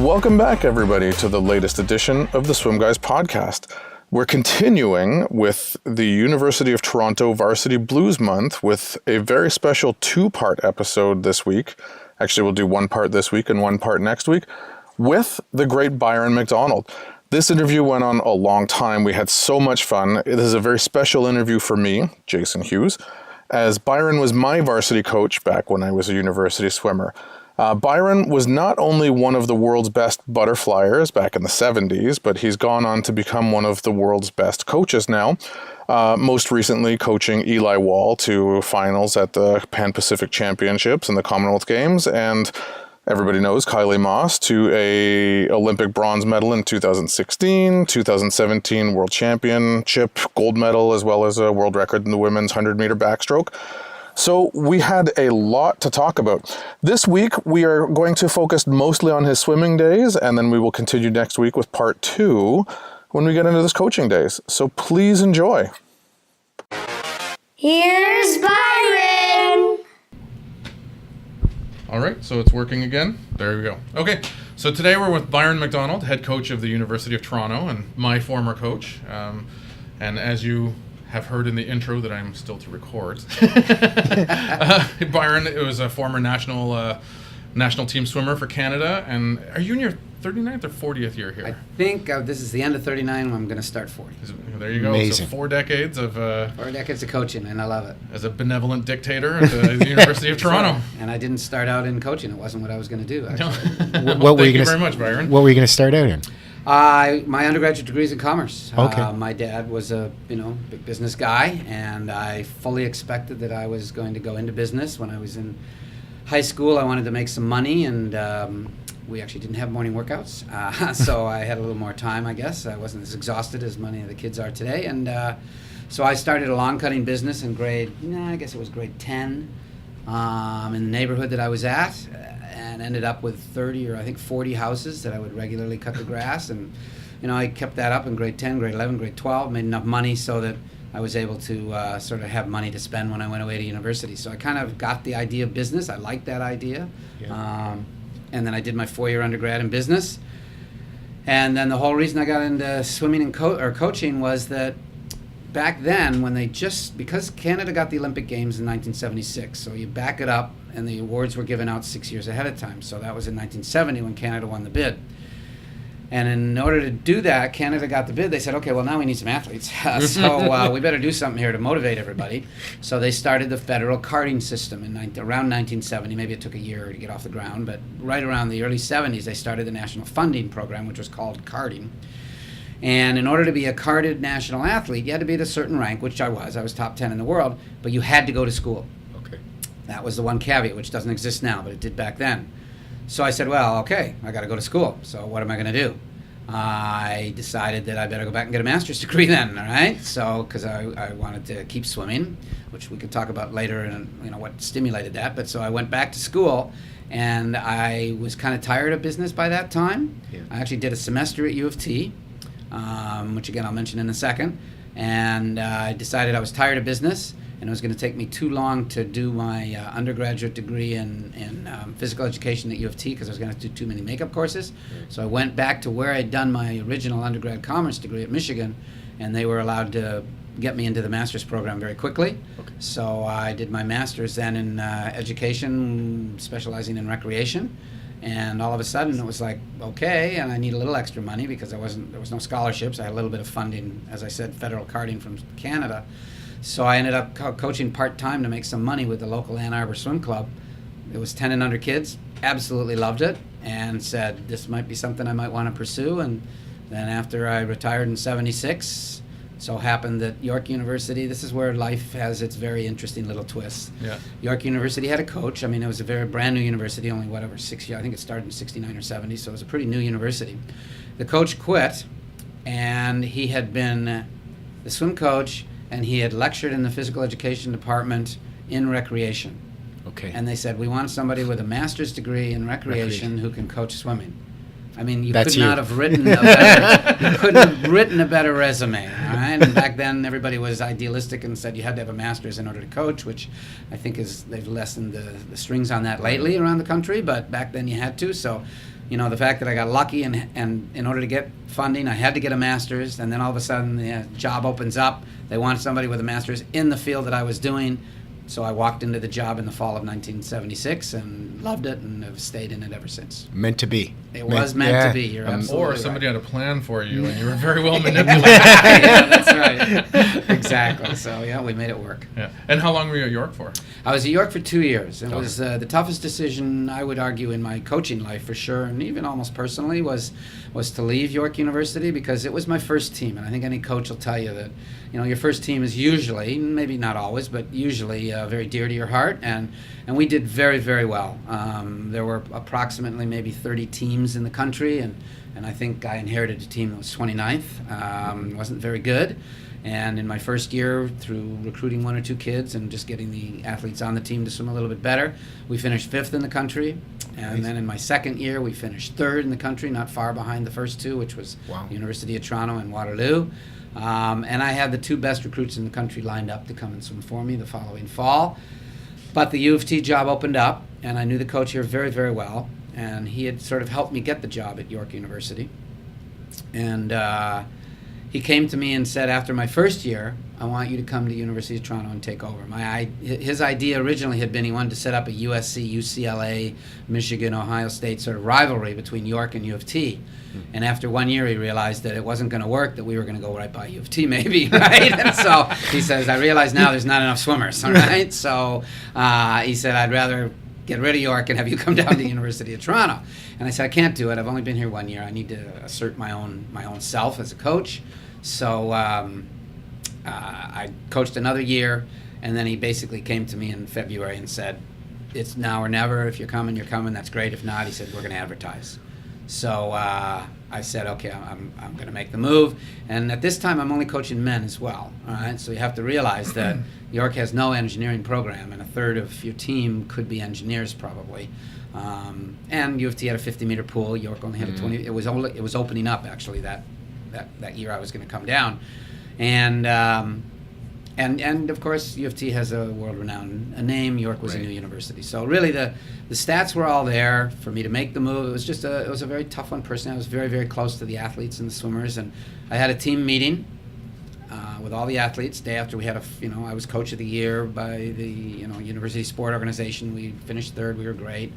Welcome back, everybody, to the latest edition of the Swim Guys podcast. We're continuing with the University of Toronto Varsity Blues Month with a very special two-part episode this week. Actually, we'll do one part this week and one part next week with the great Byron McDonald. This interview went on a long time. We had so much fun. It is a very special interview for me, Jason Hughes, as Byron was my varsity coach back when I was a university swimmer. Byron was not only one of the world's best butterflyers back in the 70s, but he's gone on to become one of the world's best coaches now. Most recently coaching Eli Wall to finals at the Pan-Pacific Championships and the Commonwealth Games, and everybody knows Kylie Moss to a Olympic bronze medal in 2016, 2017 World Championship gold medal, as well as a world record in the women's 100-meter backstroke. So we had a lot to talk about. This week, we are going to focus mostly on his swimming days, and then we will continue next week with part 2 when we get into his coaching days. So please enjoy. Here's Byron! All right, so it's working again. There we go. Okay, so today we're with Byron McDonald, head coach of the University of Toronto and my former coach. And as you have heard in the intro that I'm still to record. Byron was a former national team swimmer for Canada, and are you in your 39th or 40th year here? I think this is the end of 39 when I'm going to start 40. There you go. Amazing. So 4 decades of 4 decades of coaching, and I love it. As a benevolent dictator at the University of Toronto. And I didn't start out in coaching. It wasn't what I was going to do, actually. Thank you very much, Byron. What were you going to start out in? My undergraduate degree is in commerce. Okay. My dad was a big business guy, and I fully expected that I was going to go into business. When I was in high school, I wanted to make some money, and we actually didn't have morning workouts, so I had a little more time, I guess. I wasn't as exhausted as many of the kids are today, and so I started a lawn cutting business in grade 10, in the neighborhood that I was at, and ended up with 30 or I think 40 houses that I would regularly cut the grass. And I kept that up in grade 10, grade 11, grade 12, made enough money so that I was able to sort of have money to spend when I went away to university. So I kind of got the idea of business. I liked that idea. Yeah. And then I did my 4-year undergrad in business. And then the whole reason I got into swimming and coaching was that back then, because Canada got the Olympic Games in 1976, so you back it up, and the awards were given out 6 years ahead of time. So that was in 1970 when Canada won the bid. And in order to do that, Canada got the bid. They said, okay, well, now we need some athletes. So we better do something here to motivate everybody. So they started the federal carding system around 1970. Maybe it took a year to get off the ground, but right around the early 70s, they started the national funding program, which was called carding. And in order to be a carded national athlete, you had to be at a certain rank, which I was. I was top 10 in the world, but you had to go to school. Okay. That was the one caveat, which doesn't exist now, but it did back then. So I said, well, okay, I got to go to school. So what am I going to do? I decided that I better go back and get a master's degree then, all right? So, because I wanted to keep swimming, which we could talk about later, and what stimulated that. But so I went back to school, and I was kind of tired of business by that time. Yeah. I actually did a semester at UofT, which again I'll mention in a second. And I decided I was tired of business, and it was going to take me too long to do my undergraduate degree in physical education at UofT because I was going to have to do too many makeup courses. Right. So I went back to where I'd done my original undergrad commerce degree at Michigan, and they were allowed to get me into the master's program very quickly. Okay. So I did my master's then in education, specializing in recreation. And all of a sudden it was like, okay, and I need a little extra money because there was no scholarships. I had a little bit of funding, as I said, federal carding from Canada. So I ended up coaching part-time to make some money with the local Ann Arbor Swim Club. It was 10 and under kids, absolutely loved it, and said this might be something I might want to pursue. And then after I retired in 76, so happened that York University, this is where life has its very interesting little twists. Yeah. York University had a coach. I mean, it was a very brand new university, only 6 years. I think it started in 69 or 70, so it was a pretty new university. The coach quit, and he had been the swim coach, and he had lectured in the physical education department in recreation. Okay. And they said, we want somebody with a master's degree in recreation who can coach swimming. I mean, you That's could you. not have written a better, you couldn't have written a better resume, all right? And back then, everybody was idealistic and said you had to have a master's in order to coach, which I think they've lessened the strings on that lately around the country, but back then you had to. So the fact that I got lucky and in order to get funding, I had to get a master's, and then all of a sudden the job opens up. They want somebody with a master's in the field that I was doing. So I walked into the job in the fall of 1976 and loved it and have stayed in it ever since. Meant to be. It was meant to be. You're absolutely Or somebody right. had a plan for you and you were very well manipulated. Yeah, that's right. Exactly. So, yeah, we made it work. Yeah. And how long were you at York for? I was at York for 2 years. It was the toughest decision, I would argue, in my coaching life for sure, and even almost personally, was to leave York University because it was my first team. And I think any coach will tell you that, your first team is usually, maybe not always, but usually very dear to your heart. And we did very, very well. There were approximately maybe 30 teams in the country, and I think I inherited a team that was 29th. Wasn't very good. And in my first year, through recruiting one or two kids and just getting the athletes on the team to swim a little bit better, we finished 5th in the country. And then in my second year, we finished 3rd in the country, not far behind the first two, which was University of Toronto and Waterloo. And I had the 2 best recruits in the country lined up to come and swim for me the following fall. But the UofT job opened up, and I knew the coach here very, very well. And he had sort of helped me get the job at York University. And he came to me and said, after my first year, I want you to come to University of Toronto and take over. His idea originally had been he wanted to set up a USC, UCLA, Michigan, Ohio State sort of rivalry between York and UofT. And after 1 year, he realized that it wasn't going to work, that we were going to go right by UofT maybe, right? And so he says, I realize now there's not enough swimmers, all right? So he said, I'd rather get rid of York and have you come down to the University of Toronto. And I said, I can't do it. I've only been here 1 year. I need to assert my own self as a coach. So I coached another year, and then he basically came to me in February and said, it's now or never. If you're coming, you're coming. That's great. If not, he said, we're going to advertise. So I said, okay, I'm going to make the move. And at this time, I'm only coaching men as well. All right. So you have to realize that York has no engineering program, and a third of your team could be engineers probably. And UofT had a 50-meter pool. York only had a 20. It was opening up actually that year I was going to come down, and of course UofT has a world-renowned name. York was a new university, so really the stats were all there for me to make the move. It was just it was a very tough one personally. I was very, very close to the athletes and the swimmers, and I had a team meeting with all the athletes day after we had I was coach of the year by the university sport organization. We finished 3rd. We were great.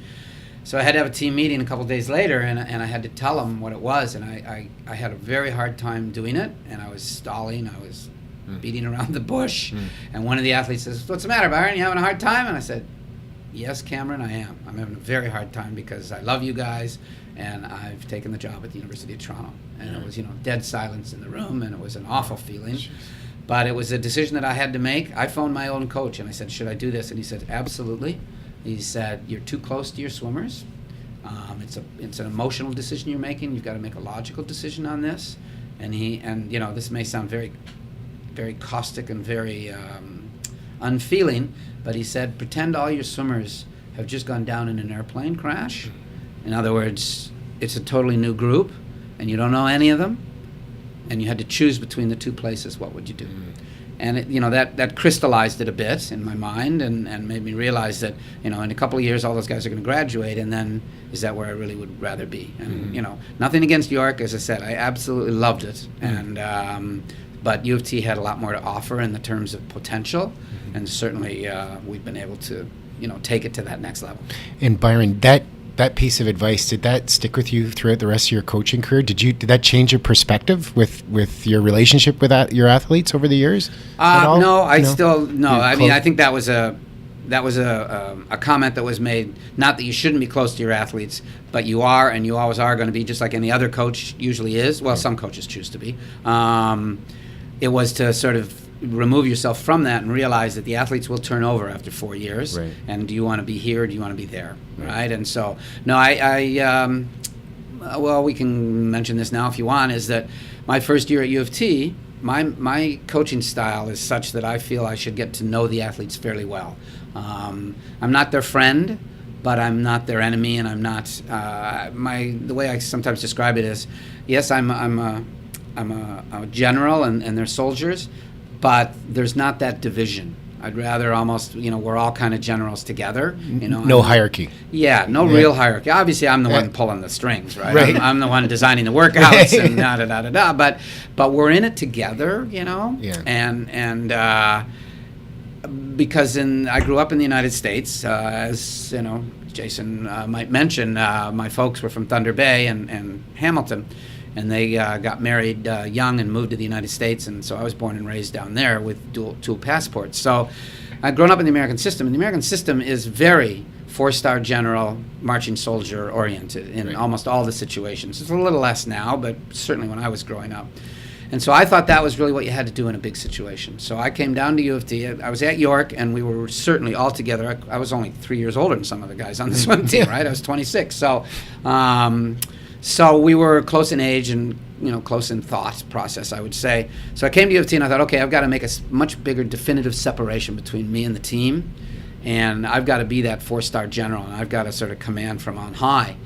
So I had to have a team meeting a couple days later, and I had to tell them what it was, and I had a very hard time doing it, and I was stalling, I was beating around the bush, and one of the athletes says, what's the matter, Byron, you having a hard time? And I said, yes, Cameron, I am. I'm having a very hard time because I love you guys, and I've taken the job at the University of Toronto. And it was, dead silence in the room, and it was an awful feeling. But it was a decision that I had to make. I phoned my own coach, and I said, should I do this? And he said, absolutely. He said, you're too close to your swimmers. It's an emotional decision you're making. You've got to make a logical decision on this. And this may sound very, very caustic and very unfeeling, but he said, pretend all your swimmers have just gone down in an airplane crash. In other words, it's a totally new group, and you don't know any of them, and you had to choose between the two places. What would you do? And that crystallized it a bit in my mind and made me realize that in a couple of years all those guys are going to graduate, and then is that where I really would rather be? And nothing against York, as I said, I absolutely loved it, and but UofT had a lot more to offer in the terms of potential, and certainly we've been able to take it to that next level. And Byron, that piece of advice, did that stick with you throughout the rest of your coaching career? Did that change your perspective with your relationship with your athletes over the years? No, I mean, I think that was a comment that was made, not that you shouldn't be close to your athletes, but you are, and you always are going to be, just like any other coach usually is. Well, some coaches choose to be. It was to sort of remove yourself from that and realize that the athletes will turn over after 4 years. Right. And do you want to be here or do you want to be there? Right? And so, no, well, we can mention this now if you want, is that my first year at UofT, my coaching style is such that I feel I should get to know the athletes fairly well. I'm not their friend, but I'm not their enemy, and I'm not, the way I sometimes describe it is, yes, I'm a general and they're soldiers, but there's not that division. I'd rather almost, we're all kind of generals together. No hierarchy. Yeah, no real hierarchy. Obviously, I'm the one pulling the strings, right? Right. I'm the one designing the workouts and da-da-da-da-da. But we're in it together, Yeah. And because I grew up in the United States, as, Jason might mention, my folks were from Thunder Bay and Hamilton. And they got married young and moved to the United States, and so I was born and raised down there with dual passports. So I'd grown up in the American system, and the American system is very four-star general, marching soldier oriented in almost all the situations. It's a little less now, but certainly when I was growing up. And so I thought that was really what you had to do in a big situation. So I came down to UofT. I was at York, and we were certainly all together. I was only 3 years older than some of the guys on the swim team, right? I was 26. So we were close in age and, close in thought process, I would say. So I came to UofT and I thought, okay, I've got to make a much bigger definitive separation between me and the team. And I've got to be that four-star general, and I've got to sort of command from on high.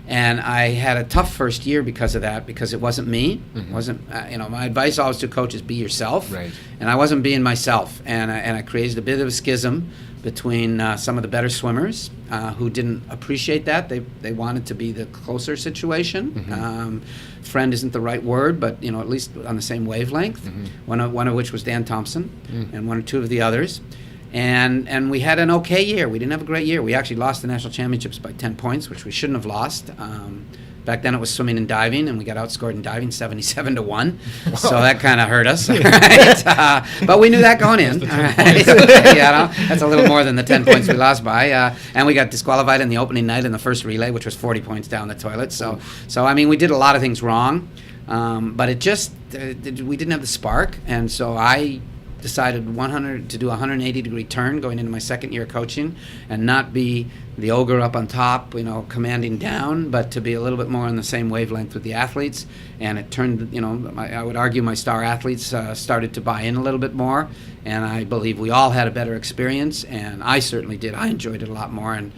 And I had a tough first year because of that, because it wasn't me. It wasn't, my advice always to coaches, be yourself. Right. And I wasn't being myself. And I created a bit of a schism between some of the better swimmers who didn't appreciate that. They wanted to be the closer situation. Friend isn't the right word, but at least on the same wavelength. One of which was Dan Thompson, and one or two of the others. And we had an okay year. We didn't have a great year. We actually lost the national championships by 10 points, which we shouldn't have lost. Back then it was swimming and diving, and we got outscored in diving 77-1. So that kind of hurt us. Right? But we knew that going in. Right? That's a little more than the 10 points we lost by. And we got disqualified in the opening night in the first relay, which was 40 points down the toilet. So I mean, we did a lot of things wrong. But it just, we didn't have the spark. And so I decided to do a 180-degree turn going into my second year coaching, and not be the ogre up on top, commanding down, but to be a little bit more on the same wavelength with the athletes. And it turned, I would argue my star athletes started to buy in a little bit more, and I believe we all had a better experience, and I certainly did. I enjoyed it a lot more, and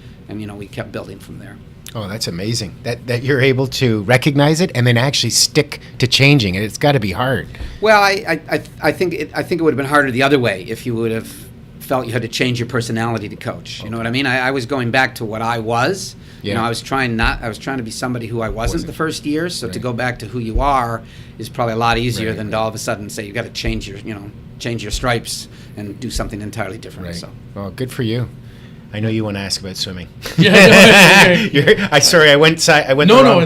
we kept building from there. Oh, that's amazing that you're able to recognize it and then actually stick to changing it. It's got to be hard. Well, I think it would have been harder the other way if you would have felt you had to change your personality to coach. You know what I mean? I was going back to what I was. Yeah. I was trying to be somebody who I wasn't the first year. So to go back to who you are is probably a lot easier than to all of a sudden say you've got to change your stripes and do something entirely different. Right. So. Well, good for you. I know you want to ask about swimming. Yeah. Sorry, I went. No.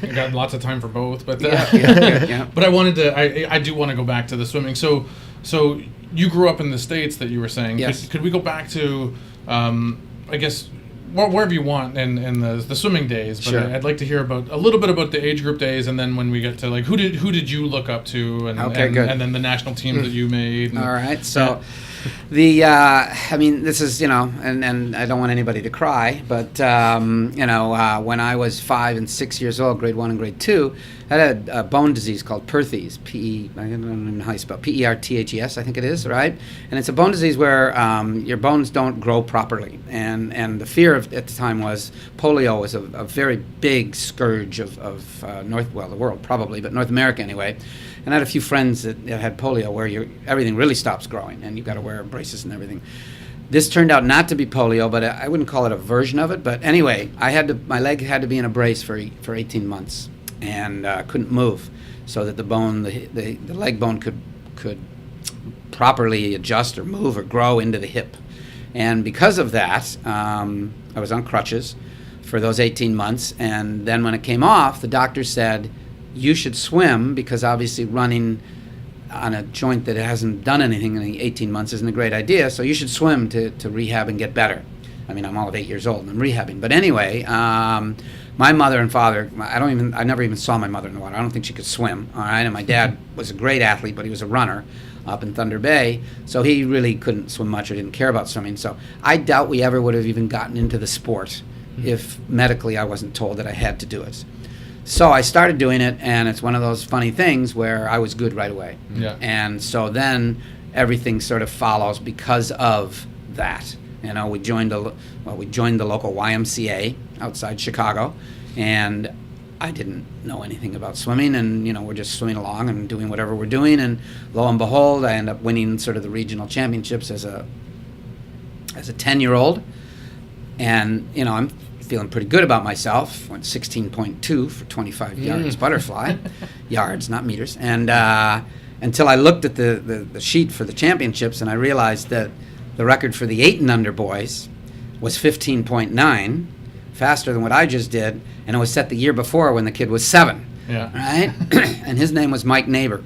We got lots of time for both, but yeah. But I wanted to. I do want to go back to the swimming. So you grew up in the States that you were saying. Yes. Could we go back to, I guess, wherever you want in the swimming days? But Sure. I'd like to hear a little bit about the age group days, and then when we get to who did you look up to, and good. and then the national teams that you made. All right, so this is, and I don't want anybody to cry, but, when I was 5 and 6 years old, grade 1 and grade 2, I had a bone disease called Perthes, I don't know how you spell, Perthes, I think it is, right? And it's a bone disease where your bones don't grow properly. And the fear at the time was polio was a very big scourge of the world probably, but North America anyway. And I had a few friends that had polio where everything really stops growing and you've got to wear braces and everything. This turned out not to be polio, but I wouldn't call it a version of it. But anyway, my leg had to be in a brace for 18 months and couldn't move, so that the bone, the leg bone could properly adjust or move or grow into the hip. And because of that, I was on crutches for those 18 months. And then when it came off, the doctor said, you should swim, because obviously running on a joint that hasn't done anything in 18 months isn't a great idea, so you should swim to rehab and get better. I mean, I'm all of 8 years old and I'm rehabbing. But anyway, my mother and father, I never even saw my mother in the water. I don't think she could swim, all right? And my dad was a great athlete, but he was a runner up in Thunder Bay, so he really couldn't swim much or didn't care about swimming. So I doubt we ever would have even gotten into the sport if medically I wasn't told that I had to do it. So I started doing it, and it's one of those funny things where I was good right away. Yeah. And so then everything sort of follows because of that. We joined the local YMCA outside Chicago, and I didn't know anything about swimming, and we're just swimming along and doing whatever we're doing, and lo and behold, I end up winning sort of the regional championships as a 10-year-old, and I'm feeling pretty good about myself. Went 16.2 for 25 yards butterfly, yards, not meters, and until I looked at the sheet for the championships, and I realized that the record for the 8 and under boys was 15.9, faster than what I just did, and it was set the year before when the kid was 7. Yeah. Right? And his name was Mike Neighbor.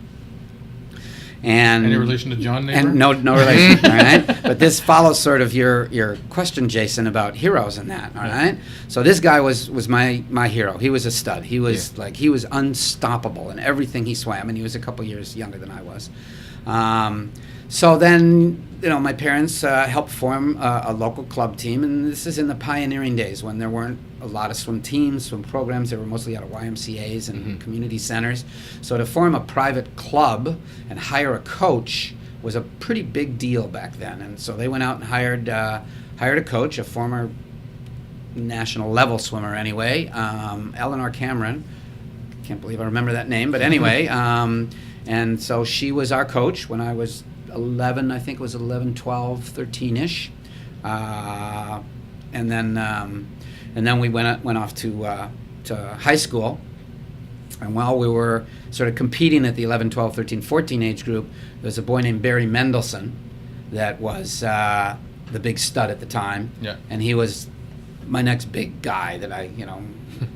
And any relation to John Neighbor? And no relation. All right. But this follows sort of your question, Jason, about heroes and that. All right. So this guy was my hero. He was a stud. He was he was unstoppable in everything he swam, and he was a couple years younger than I was. So then, my parents helped form a local club team, and this is in the pioneering days when there weren't a lot of swim teams, swim programs. They were mostly out of YMCA's and community centers. So to form a private club and hire a coach was a pretty big deal back then. And so they went out and hired a coach, a former national level swimmer anyway, Eleanor Cameron. Can't believe I remember that name, but anyway. And so she was our coach when I was 11, I think it was 11, 12, 13-ish. And then we went off to high school. And while we were sort of competing at the 11, 12, 13, 14 age group, there was a boy named Barry Mendelssohn that was the big stud at the time. Yeah. And he was my next big guy that I,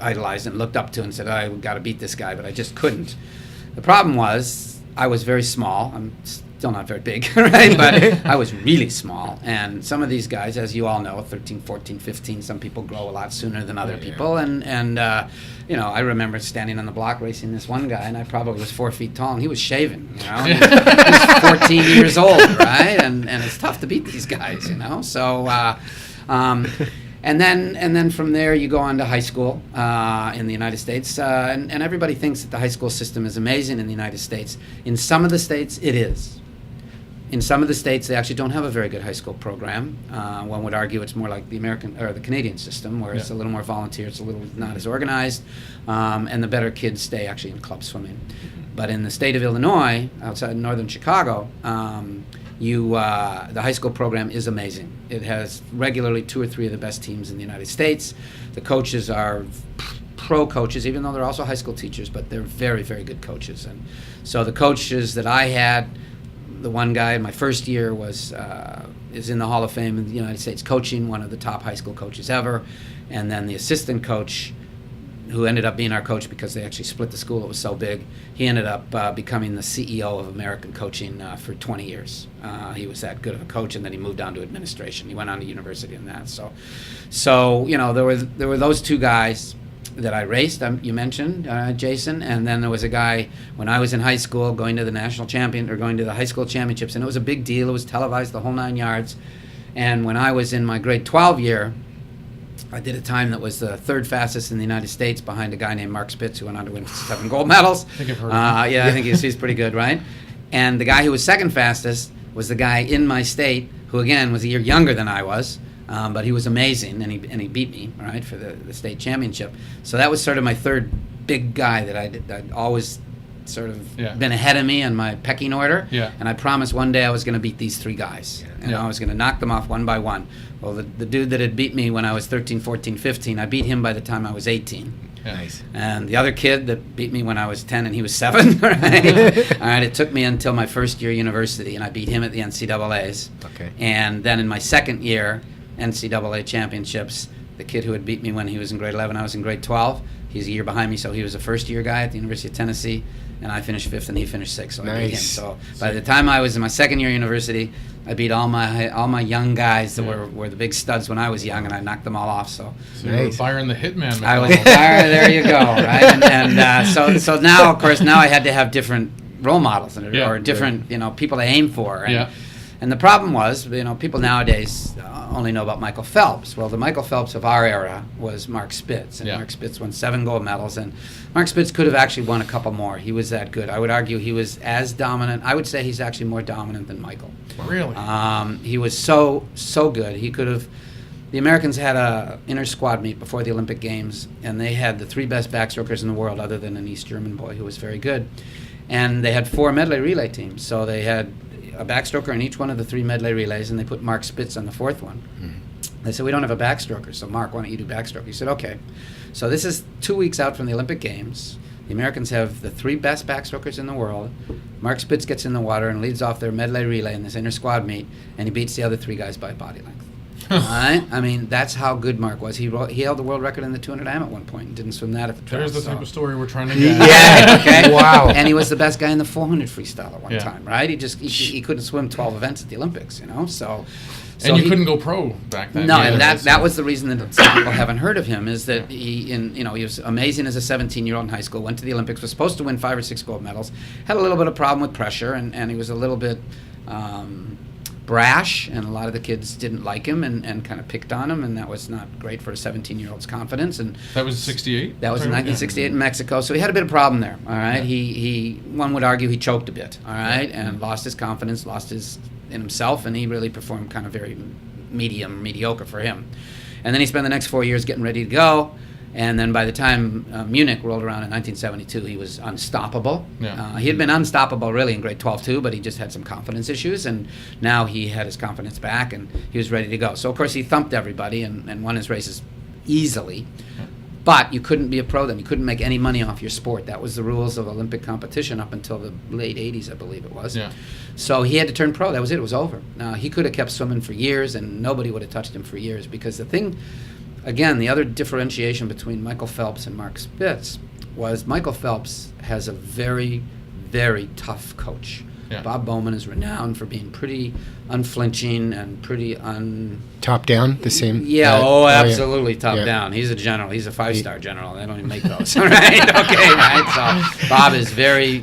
idolized and looked up to and said, I've got to beat this guy, but I just couldn't. The problem was I was very small. I'm still not very big, right? But I was really small. And some of these guys, as you all know, 13, 14, 15, some people grow a lot sooner than other people. And I remember standing on the block racing this one guy, and I probably was 4 feet tall, and he was shaving, He was 14 years old, right? And it's tough to beat these guys, So, and then from there you go on to high school in the United States, and everybody thinks that the high school system is amazing in the United States. In some of the states, it is. In some of the states, they actually don't have a very good high school program. One would argue it's more like the American or the Canadian system, where it's a little more volunteer, it's a little not as organized, and the better kids stay actually in club swimming. But in the state of Illinois, outside northern Chicago, the high school program is amazing. It has regularly 2 or 3 of the best teams in the United States. The coaches are pro coaches, even though they're also high school teachers, but they're very, very good coaches. And so the coaches that I had, the one guy in my first year is in the Hall of Fame in the United States coaching, one of the top high school coaches ever. And then the assistant coach, who ended up being our coach because they actually split the school, it was so big, he ended up becoming the CEO of American coaching for 20 years. He was that good of a coach, and then he moved on to administration. He went on to university and that. So there were those 2 guys that I raced, you mentioned, Jason, and then there was a guy when I was in high school going to the going to the high school championships, and it was a big deal. It was televised the whole 9 yards. And when I was in my grade 12 year, I did a time that was the 3rd fastest in the United States, behind a guy named Mark Spitz, who went on to win 7 gold medals. I think I've heard of him. Yeah, I think he's pretty good, right? And the guy who was 2nd fastest was the guy in my state, who again was a year younger than I was, but he was amazing, and he beat me, right, for the state championship. So that was sort of my 3rd big guy that I'd always sort of been ahead of me in my pecking order. Yeah. And I promised one day I was going to beat these 3 guys. And I was going to knock them off one by one. Well, the dude that had beat me when I was 13, 14, 15, I beat him by the time I was 18. Nice. And the other kid that beat me when I was 10 and he was 7, right? All right, it took me until my first year university, and I beat him at the NCAAs. Okay. And then in my 2nd year, NCAA championships, the kid who had beat me when he was in grade 11, I was in grade 12. He's a year behind me, so he was a first-year guy at the University of Tennessee, and I finished 5th and he finished 6th, so I beat him. So by the time I was in my 2nd year university, I beat all my young guys that were the big studs when I was young, and I knocked them all off. So you were Byron the Hitman. I was Byron. There you go. Right, and so now, of course, I had to have different role models or different people to aim for. And the problem was, people nowadays only know about Michael Phelps. Well, the Michael Phelps of our era was Mark Spitz, and Mark Spitz won 7 gold medals, and Mark Spitz could have actually won a couple more. He was that good. I would argue he was as dominant. I would say he's actually more dominant than Michael. Really? He was so good. He could have, the Americans had a inter-squad meet before the Olympic Games, and they had the 3 best backstrokers in the world, other than an East German boy who was very good. And they had 4 medley relay teams. So they had a backstroker in each one of the 3 medley relays, and they put Mark Spitz on the 4th one. They said, we don't have a backstroker, so Mark, why don't you do backstroke? He said, okay. So this is 2 weeks out from the Olympic Games. The Americans have the 3 best backstrokers in the world. Mark Spitz gets in the water and leads off their medley relay in this inter-squad meet, and he beats the other 3 guys by body length. All right? I mean, that's how good Mark was. He held the world record in the 200 am at one point and didn't swim that at the trials. There's the type of story we're trying to get. Yeah, okay. Wow. And he was the best guy in the 400 freestyle at one Yeah. time, right? He couldn't swim 12 events at the Olympics, you know? So And you he couldn't go pro back then. No, Yeah, and that's- that was the reason that some people haven't heard of him, is that he was amazing as a 17-year-old in high school, went to the Olympics, was supposed to win 5 or 6 gold medals, had a little bit of problem with pressure, and he was a little bit brash, and a lot of the kids didn't like him and kind of picked on him, and that was not great for a 17-year-old's confidence. And That was 68? that was in 1968 in Mexico, so he had a bit of problem there, all right? He one would argue he choked a bit, all right, and lost his confidence, lost his in himself, and he really performed kind of very mediocre for him. And then he spent the next 4 years getting ready to go, and then by the time Munich rolled around in 1972, he was unstoppable. Yeah. He had been unstoppable really in grade 12 too, but he just had some confidence issues, and now he had his confidence back, and he was ready to go. So of course he thumped everybody and won his races easily. But you couldn't be a pro then. You couldn't make any money off your sport. That was the rules of Olympic competition up until the late 80s, I believe it was. Yeah. So he had to turn pro. That was it. It was over. Now, he could have kept swimming for years, and nobody would have touched him for years, because the thing, again, the other differentiation between Michael Phelps and Mark Spitz was Michael Phelps has a very, very tough coach. Yeah. Bob Bowman is renowned for being pretty unflinching and pretty Top down, the same. yeah, absolutely top Yeah. down. He's a general. He's a 5-star general. They don't even make those. All right, okay, right. So Bob is very,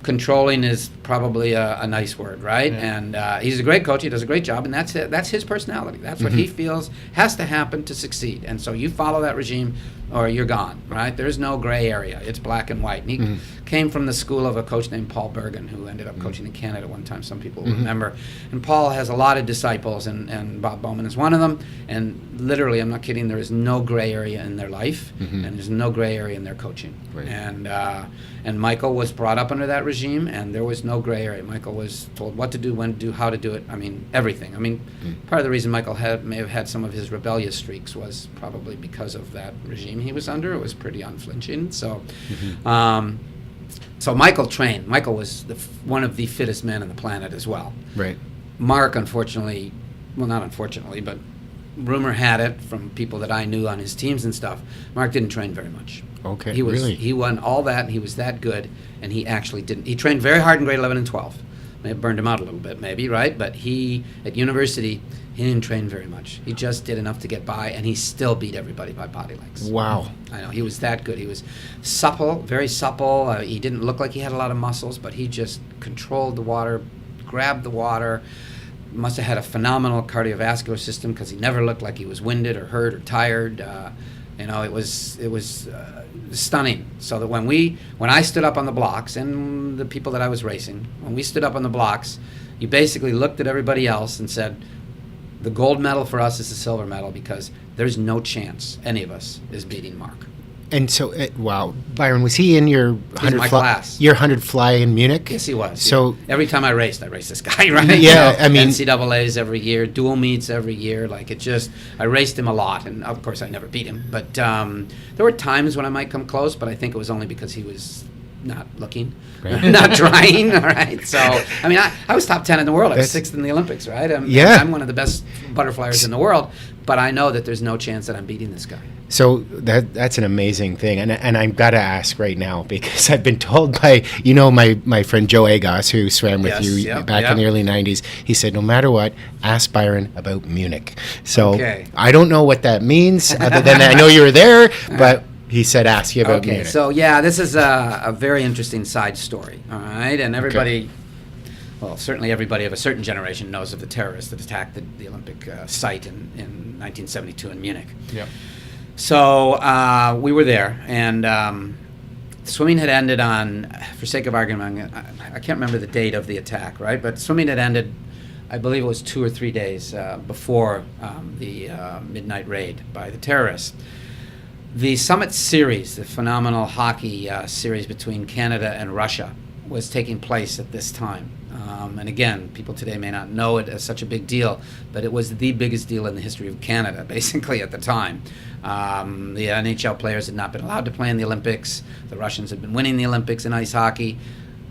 controlling is probably a nice word, right? Yeah. And he's a great coach. He does a great job, and that's it. That's his personality. That's what he feels has to happen to succeed. And so you follow that regime, or you're gone, right? There's no gray area. It's black and white. And he came from the school of a coach named Paul Bergen, who ended up coaching in Canada one time. Some people will remember. And Paul has a lot of disciples, and Bob Bowman is one of them. And literally, I'm not kidding, there is no gray area in their life, and there's no gray area in their coaching. Right. And Michael was brought up under that regime, and there was no gray area. Michael was told what to do, when to do, how to do it. I mean, everything. I mean, part of the reason Michael may have had some of his rebellious streaks was probably because of that regime he was under. It was pretty unflinching. So, so Michael trained. Michael was one of the fittest men on the planet as well. Right. Mark, unfortunately, well, not unfortunately, but rumor had it from people that I knew on his teams and stuff, Mark didn't train very much. Okay, He really? won all that, and he was that good, and he actually didn't. He trained very hard in grade 11 and 12. May have burned him out a little bit, maybe, right? But at university, he didn't train very much. He just did enough to get by, and he still beat everybody by body lengths. Wow. I know, he was that good. He was supple, very supple. He didn't look like he had a lot of muscles, but he just controlled the water, grabbed the water. Must have had a phenomenal cardiovascular system, because he never looked like he was winded or hurt or tired. It was stunning. So that when I stood up on the blocks, and the people that I was racing, when we stood up on the blocks, you basically looked at everybody else and said, the gold medal for us is the silver medal, because there's no chance any of us is beating Mark. And so, wow, Byron, was he in your 100 my fly, class. your 100 fly in Munich? Yes, he was. So every time I raced this guy, right? Yeah, I mean- NCAAs every year, dual meets every year. I raced him a lot, and of course I never beat him. But there were times when I might come close, but I think it was only because he was not looking, Right. not trying. All right. So I mean, I was top 10 in the world. I was That's- 6th in the Olympics, right? Yeah. I'm one of the best butterfliers in the world, but I know that there's no chance that I'm beating this guy. So that's an amazing thing, and I've got to ask right now, because I've been told by my friend Joe Agos, who swam with Yes, you yep, back yep. in the early '90s. He said, no matter what, ask Byron about Munich. So Okay. I don't know what that means, other than I know you were there, but he said ask you about Okay, Munich. so yeah, this is a very interesting side story, all right? And everybody, well, certainly everybody of a certain generation knows of the terrorists that attacked the Olympic site in 1972 in Munich. Yeah. So we were there, and swimming had ended on, for sake of argument, I can't remember the date of the attack, right? But swimming had ended I believe it was 2 or 3 days before the midnight raid by the terrorists. The Summit Series, the phenomenal hockey series between Canada and Russia, was taking place at this time. And again, people today may not know it as such a big deal, but it was the biggest deal in the history of Canada, basically, at the time. The NHL players had not been allowed to play in the Olympics. The Russians had been winning the Olympics in ice hockey.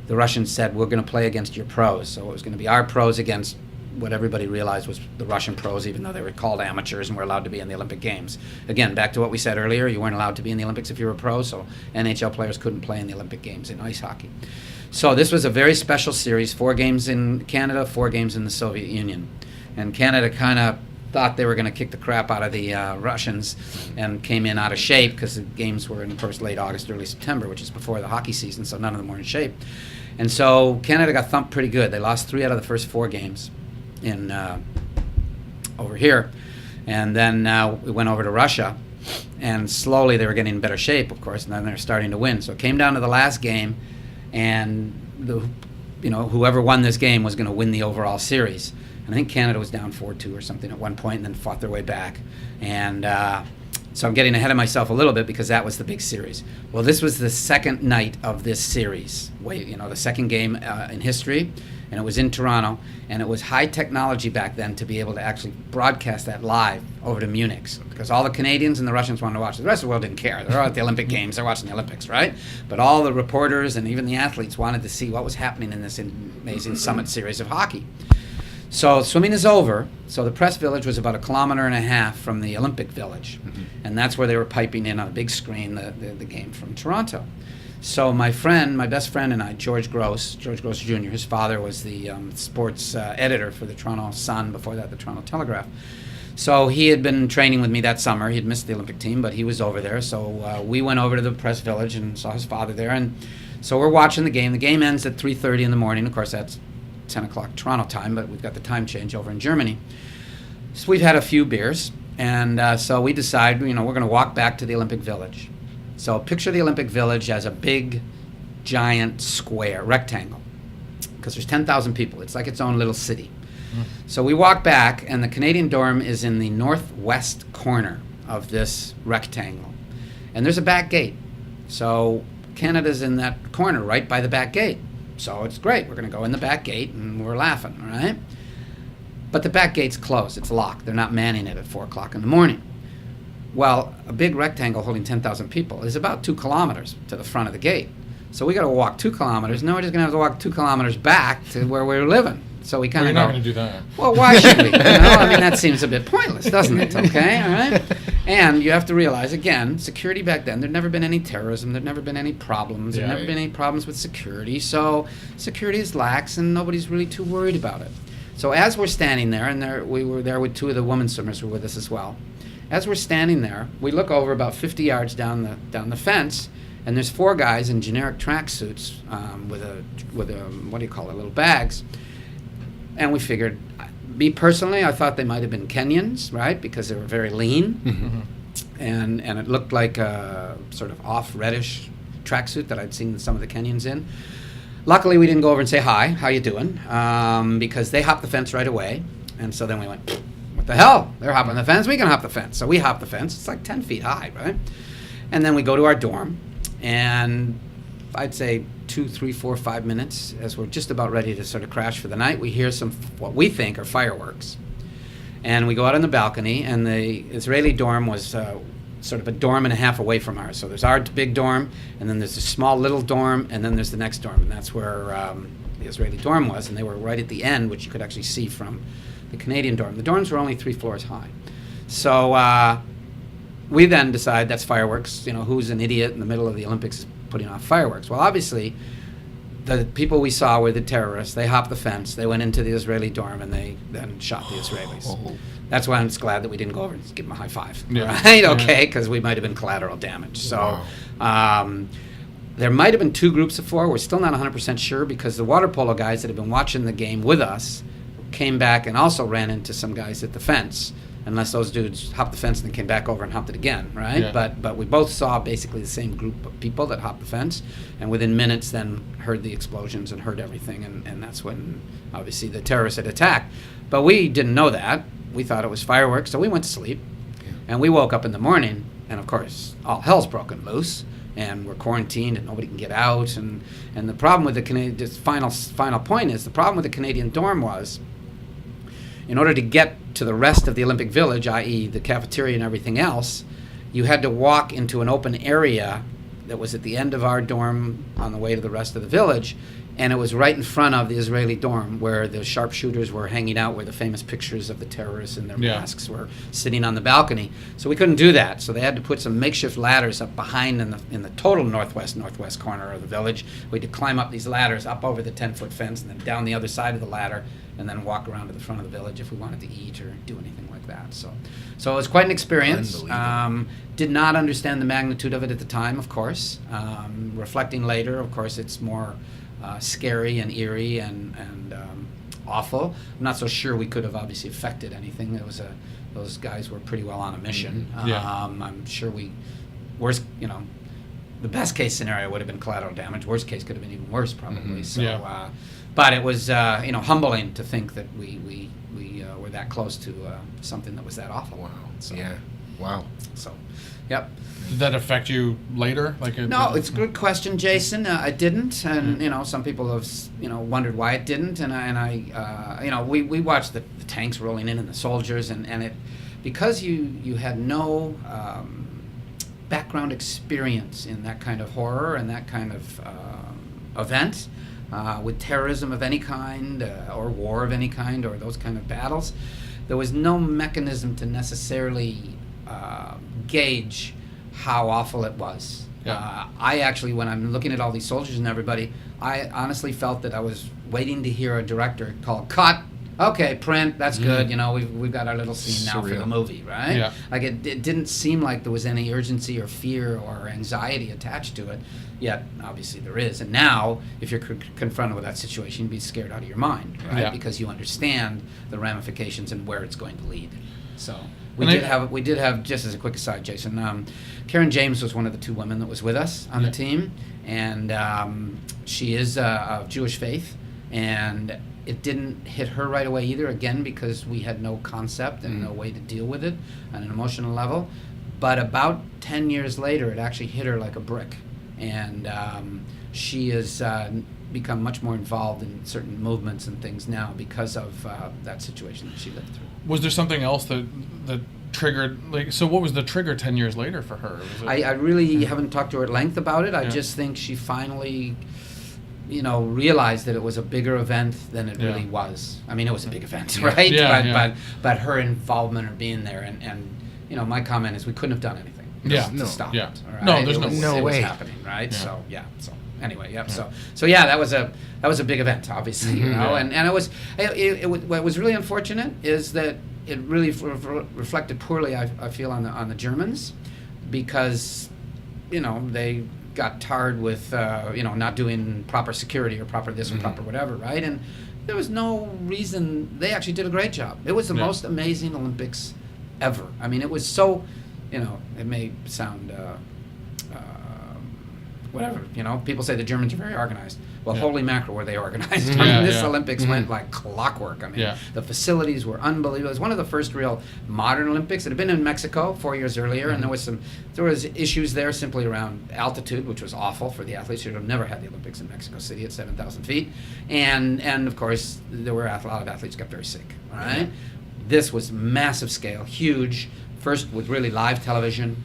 The Russians said, we're going to play against your pros. So it was going to be our pros against what everybody realized was the Russian pros, even though they were called amateurs and were allowed to be in the Olympic Games. Again, back to what we said earlier, you weren't allowed to be in the Olympics if you were a pro, so NHL players couldn't play in the Olympic Games in ice hockey. So this was a very special series, 4 games in Canada, 4 games in the Soviet Union. And Canada kind of thought they were going to kick the crap out of the Russians and came in out of shape because the games were in, of course, late August, early September, which is before the hockey season, so none of them were in shape. And so Canada got thumped pretty good. They lost 3 out of the first 4 games in over here. And then we went over to Russia, and slowly they were getting in better shape, of course, and then they were starting to win. So it came down to the last game, and whoever won this game was going to win the overall series. And I think Canada was down 4-2 or something at one point, and then fought their way back. And so I'm getting ahead of myself a little bit because that was the big series. Well, this was the second night of this series, the second game in history, and it was in Toronto, and it was high technology back then to be able to actually broadcast that live over to Munich, because all the Canadians and the Russians wanted to watch it. The rest of the world didn't care. They're all at the Olympic Games. They're watching the Olympics, right? But all the reporters and even the athletes wanted to see what was happening in this amazing Summit Series of hockey. So swimming is over. So the press village was about 1.5 kilometers from the Olympic Village. Mm-hmm. And that's where they were piping in on a big screen the game from Toronto. So my best friend and I, George Gross Jr., his father was the sports editor for the Toronto Sun, before that the Toronto Telegraph. So he had been training with me that summer. He had missed the Olympic team, but he was over there. So we went over to the press village and saw his father there. And so we're watching the game. The game ends at 3:30 in the morning. Of course, that's 10 o'clock Toronto time, but we've got the time change over in Germany. So we've had a few beers, and so we decide, we're going to walk back to the Olympic Village. So picture the Olympic Village as a big, giant square, rectangle, because there's 10,000 people. It's like its own little city. So we walk back, and the Canadian dorm is in the northwest corner of this rectangle. And there's a back gate. So Canada's in that corner right by the back gate. So it's great. We're going to go in the back gate, and we're laughing, all right? But the back gate's closed. It's locked. They're not manning it at 4 o'clock in the morning. Well, a big rectangle holding 10,000 people is about 2 kilometers to the front of the gate. So we got to walk 2 kilometers. Now we're just going to have to walk 2 kilometers back to where we're living. So we kind of You're not going to do that. Well, why should we? I mean, that seems a bit pointless, doesn't it? Okay, all right? And you have to realize, again, security back then, there'd never been any terrorism, there'd never been any problems, there'd never been any problems with security. So security is lax, and nobody's really too worried about it. So as we're standing there, and we were there with 2 of the women swimmers who were with us as well. As we're standing there, we look over about 50 yards down the fence, and there's 4 guys in generic tracksuits with a what do you call it, little bags. And we figured, me personally, I thought they might have been Kenyans, right? Because they were very lean, mm-hmm. and it looked like a sort of off reddish tracksuit that I'd seen some of the Kenyans in. Luckily, we didn't go over and say hi, how you doing? Because they hopped the fence right away, and so then we went, what the hell? They're hopping the fence, we can hop the fence. So we hop the fence. It's like 10 feet high, right? And then we go to our dorm, and I'd say 2, 3, 4, 5 minutes, as we're just about ready to sort of crash for the night, we hear some what we think are fireworks. And we go out on the balcony, and the Israeli dorm was sort of a dorm and a half away from ours. So there's our big dorm, and then there's a small little dorm, and then there's the next dorm, and that's where the Israeli dorm was, and they were right at the end, which you could actually see from the Canadian dorm. The dorms were only 3 floors high. So we then decide that's fireworks. Who's an idiot in the middle of the Olympics putting off fireworks? Well, obviously, the people we saw were the terrorists. They hopped the fence. They went into the Israeli dorm, and they then shot the Israelis. Oh. That's why I'm just glad that we didn't go over and give them a high five. Yeah. Right? Okay, because we might have been collateral damage. So there might have been 2 groups of 4. We're still not 100% sure, because the water polo guys that have been watching the game with us came back and also ran into some guys at the fence. Unless those dudes hopped the fence and then came back over and hopped it again, right? Yeah. But we both saw basically the same group of people that hopped the fence, and within minutes then heard the explosions and heard everything, and that's when obviously the terrorists had attacked. But we didn't know that. We thought it was fireworks, so we went to sleep, and we woke up in the morning, and of course all hell's broken loose, and we're quarantined and nobody can get out, and the problem with the Canadian, just final point is, the problem with the Canadian dorm was, in order to get to the rest of the Olympic Village, i.e. the cafeteria and everything else, you had to walk into an open area that was at the end of our dorm on the way to the rest of the village, and it was right in front of the Israeli dorm where the sharpshooters were hanging out, where the famous pictures of the terrorists in their masks were sitting on the balcony. So we couldn't do that, so they had to put some makeshift ladders up behind in the total northwest corner of the village. We had to climb up these ladders up over the 10-foot fence and then down the other side of the ladder, and then walk around to the front of the village if we wanted to eat or do anything like that. So it was quite an experience. Did not understand the magnitude of it at the time, of course. Reflecting later, of course, it's more scary and eerie and awful. I'm not so sure we could have obviously affected anything. Those guys were pretty well on a mission. I'm sure the best case scenario would have been collateral damage. Worst case could have been even worse, probably. So, but it was humbling to think that we were that close to something that was that awful. Wow. So, yeah. Wow. So, yep. Did that affect you later? No, it's a good question, Jason. It didn't, and some people have wondered why it didn't, and I we watched the tanks rolling in and the soldiers, and it, because you had no background experience in that kind of horror and that kind of event, with terrorism of any kind, or war of any kind, or those kind of battles, there was no mechanism to necessarily gauge how awful it was. Yeah. I actually, when I'm looking at all these soldiers and everybody, I honestly felt that I was waiting to hear a director call cut. Okay, print. That's good. We've got our little scene now for the movie, right? Yeah. Like it didn't seem like there was any urgency or fear or anxiety attached to it. Yet, obviously, there is. And now, if you're confronted with that situation, you'd be scared out of your mind, right? Yeah. Because you understand the ramifications and where it's going to lead. So we And did have just as a quick aside, Jason. Karen James was one of the two women that was with us on the team, and she is of Jewish faith, and it didn't hit her right away either. Again, because we had no concept and no way to deal with it on an emotional level. But about 10 years later, it actually hit her like a brick, and she has become much more involved in certain movements and things now because of that situation that she lived through. Was there something else that triggered, so what was the trigger 10 years later for her? I really haven't talked to her at length about it. I just think she finally realized that it was a bigger event than it really was. I mean, it was a big event, right? But her involvement or being there, and my comment is we couldn't have done anything to stop it. Right? No, there's no it way. was happening, right? Yeah. So anyway, So that was a big event, obviously, and what was really unfortunate is that it really reflected poorly, I feel, on the Germans, because they got tarred with not doing proper security or proper this or proper whatever, right? And there was no reason. They actually did a great job. It was the most amazing Olympics ever. I mean, it was so, it may sound whatever, people say the Germans are very organized. Well, holy mackerel, were they organized. I mean, this Olympics went like clockwork. I mean, the facilities were unbelievable. It was one of the first real modern Olympics. It had been in Mexico 4 years earlier, and there was issues there simply around altitude, which was awful for the athletes. You'd have never had the Olympics in Mexico City at 7,000 feet. And of course, there were a lot of athletes got very sick, all right? This was massive scale, huge, first with really live television.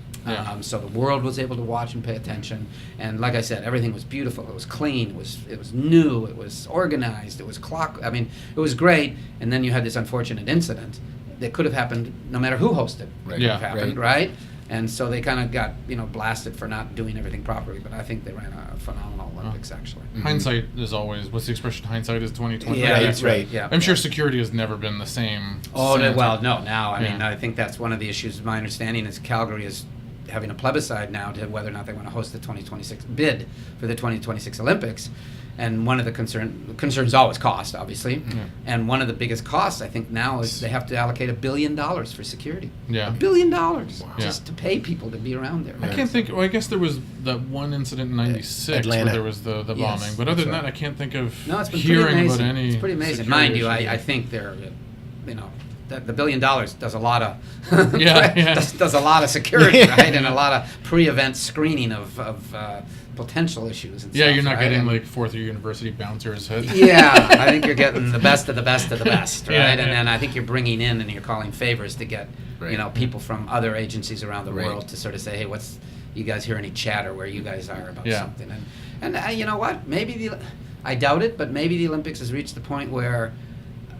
So the world was able to watch and pay attention, and like I said, everything was beautiful. It was clean. It was new. It was organized. It was it was great. And then you had this unfortunate incident that could have happened no matter who hosted. It could have happened, right? And so they kind of got blasted for not doing everything properly. But I think they ran a phenomenal Olympics actually. Hindsight is always, what's the expression? Hindsight is 20/20. Yeah, that's right. Yeah, I'm sure security has never been the same. Oh well, no. Now I mean, I think that's one of the issues. My understanding is Calgary is having a plebiscite now to whether or not they want to host the 2026 bid for the 2026 Olympics, And one of the concerns always cost, obviously. And one of the biggest costs, I think, now is they have to allocate $1 billion for security. Yeah. $1 billion just Yeah. to pay people to be around there. I can't think. Well, I guess there was that one incident in '96 Atlanta. where there was the bombing, Yes, but other that's than right. that, I can't think of No, it's been hearing pretty amazing. about any. It's pretty amazing. security Mind you, issues. I think they're, that the $1 billion does a lot of Yeah. does a lot of security, right, and a lot of pre-event screening of potential issues. And Yeah, stuff, you're not right? getting And- like fourth-year university bouncers. Yeah, I think you're getting the best of the best of the best, right? Yeah, And yeah. then I think you're bringing in and you're calling favors to get, Right. people from other agencies around the Right. world to sort of say, hey, you guys hear any chatter where you guys are about Yeah. something? And you know what? Maybe I doubt it, but maybe the Olympics has reached the point where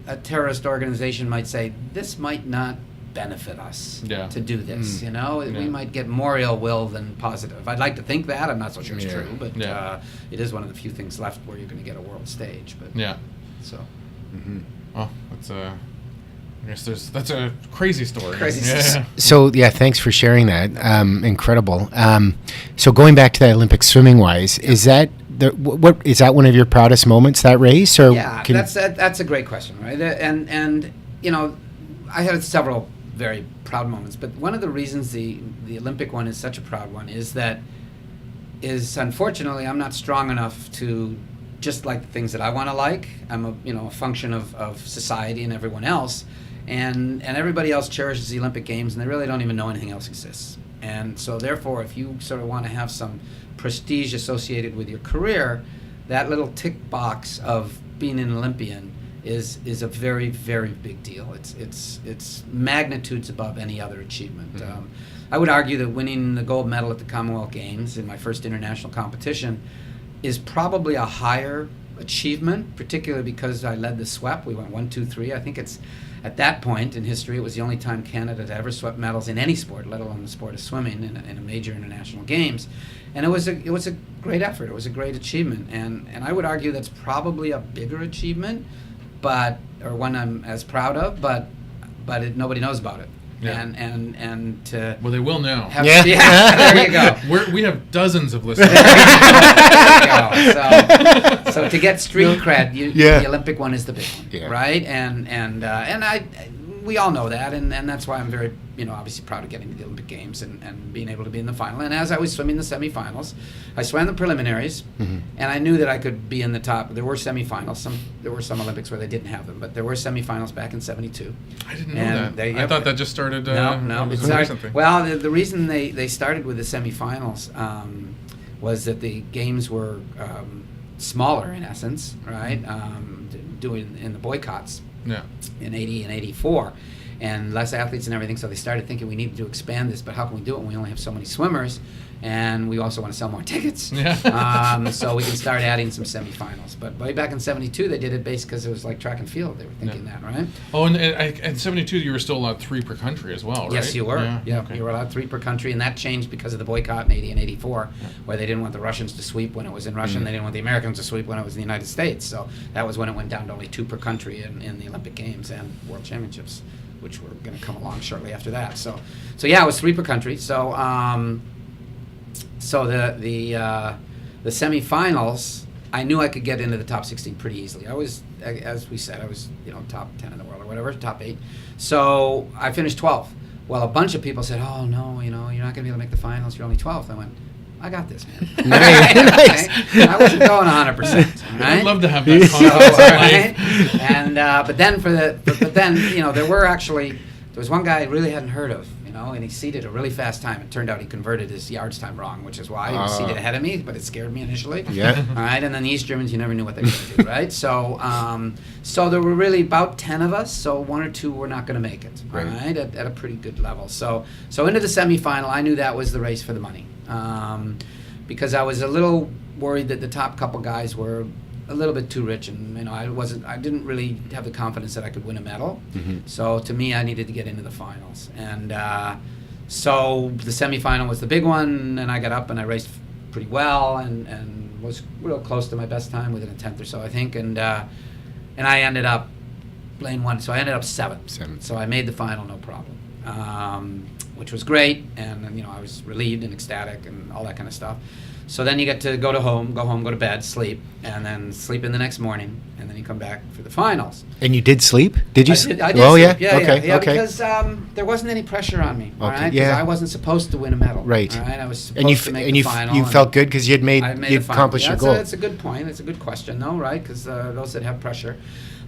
a terrorist organization might say, this might not benefit us Yeah. to do this, We Yeah. might get more ill will than positive. I'd like to think that. I'm not so sure it's Yeah. true, but Yeah. it is one of the few things left where you're going to get a world stage. But Yeah. so. Oh, I guess that's a crazy story. Crazy Yeah. story. So yeah, thanks for sharing that. Incredible. So going back to that Olympic swimming wise, is that what is that one of your proudest moments, that race? Or Yeah, that's a great question, right? And I had several very proud moments, but one of the reasons the Olympic one is such a proud one is unfortunately I'm not strong enough to just like the things that I want to like. I'm a function of society and everyone else, and everybody else cherishes the Olympic Games, and they really don't even know anything else exists. And so therefore, if you sort of want to have some prestige associated with your career, that little tick box of being an Olympian is a very, very big deal. It's magnitudes above any other achievement. I would argue that winning the gold medal at the Commonwealth Games in my first international competition is probably a higher achievement, particularly because I led the sweep. We went 1, 2, 3. I think it's at that point in history, it was the only time Canada had ever swept medals in any sport, let alone the sport of swimming, in a major international games. And it was a great effort. It was a great achievement, and I would argue that's probably a bigger achievement, or one I'm as proud of, but nobody knows about it. Yeah. And to Well, they will now. have, Yeah. there you go. We have dozens of listeners. There you go. So to get street cred, the Olympic one is the big one, Yeah. right? And we all know that, and that's why I'm very, obviously proud of getting to the Olympic Games and being able to be in the final. And as I was swimming the semifinals, I swam the preliminaries, and I knew that I could be in the top. There were semifinals. There were some Olympics where they didn't have them, but there were semifinals back in '72. I didn't know And that. I thought that just started. No. was It started, recently. well, the reason they started with the semifinals was that the games were smaller in essence, right? Doing in the boycotts Yeah. in '80 and '84, and less athletes and everything. So they started thinking we need to expand this, but how can we do it when we only have so many swimmers? And we also want to sell more tickets. Yeah. So we can start adding some semifinals. But way back in '72, they did it based because it was like track and field. They were thinking that, right? Oh, and in '72, you were still allowed 3 per country as well, right? Yes, you were. Yeah, Okay. you were allowed 3 per country, and that changed because of the boycott in '80 and '84, where they didn't want the Russians to sweep when it was in Russia, and they didn't want the Americans to sweep when it was in the United States. So that was when it went down to only 2 per country in the Olympic Games and World Championships, which were going to come along shortly after that. So yeah, it was 3 per country. So the semifinals, I knew I could get into the top 16 pretty easily. I was, as we said, I was top 10 in the world or whatever, top 8. So I finished 12th. Well, a bunch of people said, "Oh no, you're not going to be able to make the finals. You're only 12th." I went, "I got this, man." Nice. I wasn't going 100%. Right? I'd love to have that So, confidence in right? life. And but then there was one guy I really hadn't heard of, and he seeded a really fast time. It turned out he converted his yards time wrong, which is why he was seated ahead of me, but it scared me initially. Yeah. All right, and then the East Germans, you never knew what they were going to do, right? So there were really about 10 of us, so 1 or 2 were not going to make it, Right. all right, at a pretty good level. So into the semifinal, I knew that was the race for the money, because I was a little worried that the top couple guys were a little bit too rich, and I didn't really have the confidence that I could win a medal. So to me, I needed to get into the finals, and so the semifinal was the big one, and I got up and I raced pretty well, and was real close to my best time, within a tenth or so, I think, and I ended up lane 1, so I ended up 7th. So I made the final, no problem, which was great, and I was relieved and ecstatic and all that kind of stuff. So then you get to go home, go to bed, sleep, and then sleep in the next morning, and then you come back for the finals. And you did sleep? Did you? I did oh sleep. yeah. Okay. Okay. Because there wasn't any pressure on me. All Okay, right. yeah. Because I wasn't supposed to win a medal. Right. All right. I was supposed And you to make and the you final. you felt good because you'd I made you'd the final. accomplished your goal. That's a good point. It's a good question, though, right? Because those that have pressure.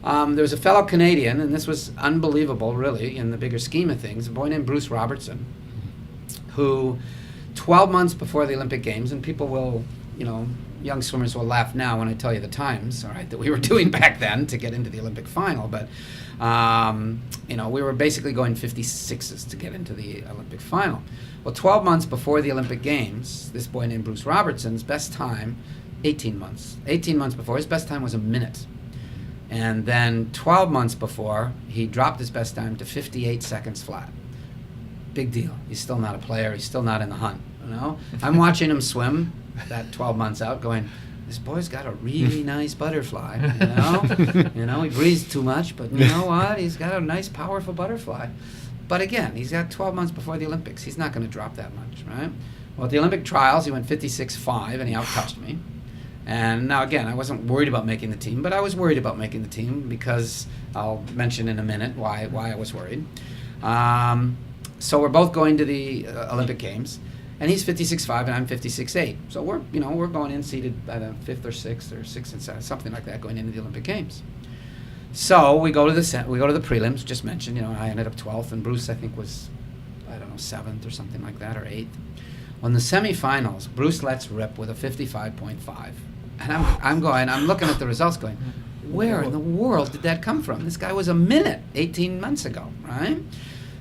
There was a fellow Canadian, and this was unbelievable, really, in the bigger scheme of things. A boy named Bruce Robertson, who 12 months before the Olympic Games, and people will, young swimmers will laugh now when I tell you the times, all right, that we were doing back then to get into the Olympic final. But, we were basically going 56s to get into the Olympic final. Well, 12 months before the Olympic Games, this boy named Bruce Robertson's best time, 18 months before, his best time was a minute. And then 12 months before, he dropped his best time to 58 seconds flat. Big deal. He's still not a player. He's still not in the hunt. I'm watching him swim that 12 months out going, this boy's got a really nice butterfly, he breathes too much, but you know what? He's got a nice, powerful butterfly. But again, he's got 12 months before the Olympics. He's not going to drop that much, right? Well, at the Olympic trials, he went 56.5, and he out-touched me. And now, again, I wasn't worried about making the team, but I was worried about making the team because I'll mention in a minute why I was worried. So we're both going to the Olympic Games, and he's 56.5 and I'm 56.8. So we're going in seated at a 5th or 6th or 6th and 7th, something like that, going into the Olympic Games. So we go to the prelims. Just mentioned, I ended up 12th, and Bruce I think was 7th or something like that, or 8th. On the semifinals, Bruce lets rip with a 55.5. And I'm looking at the results going, where in the world did that come from? This guy was a minute 18 months ago, right?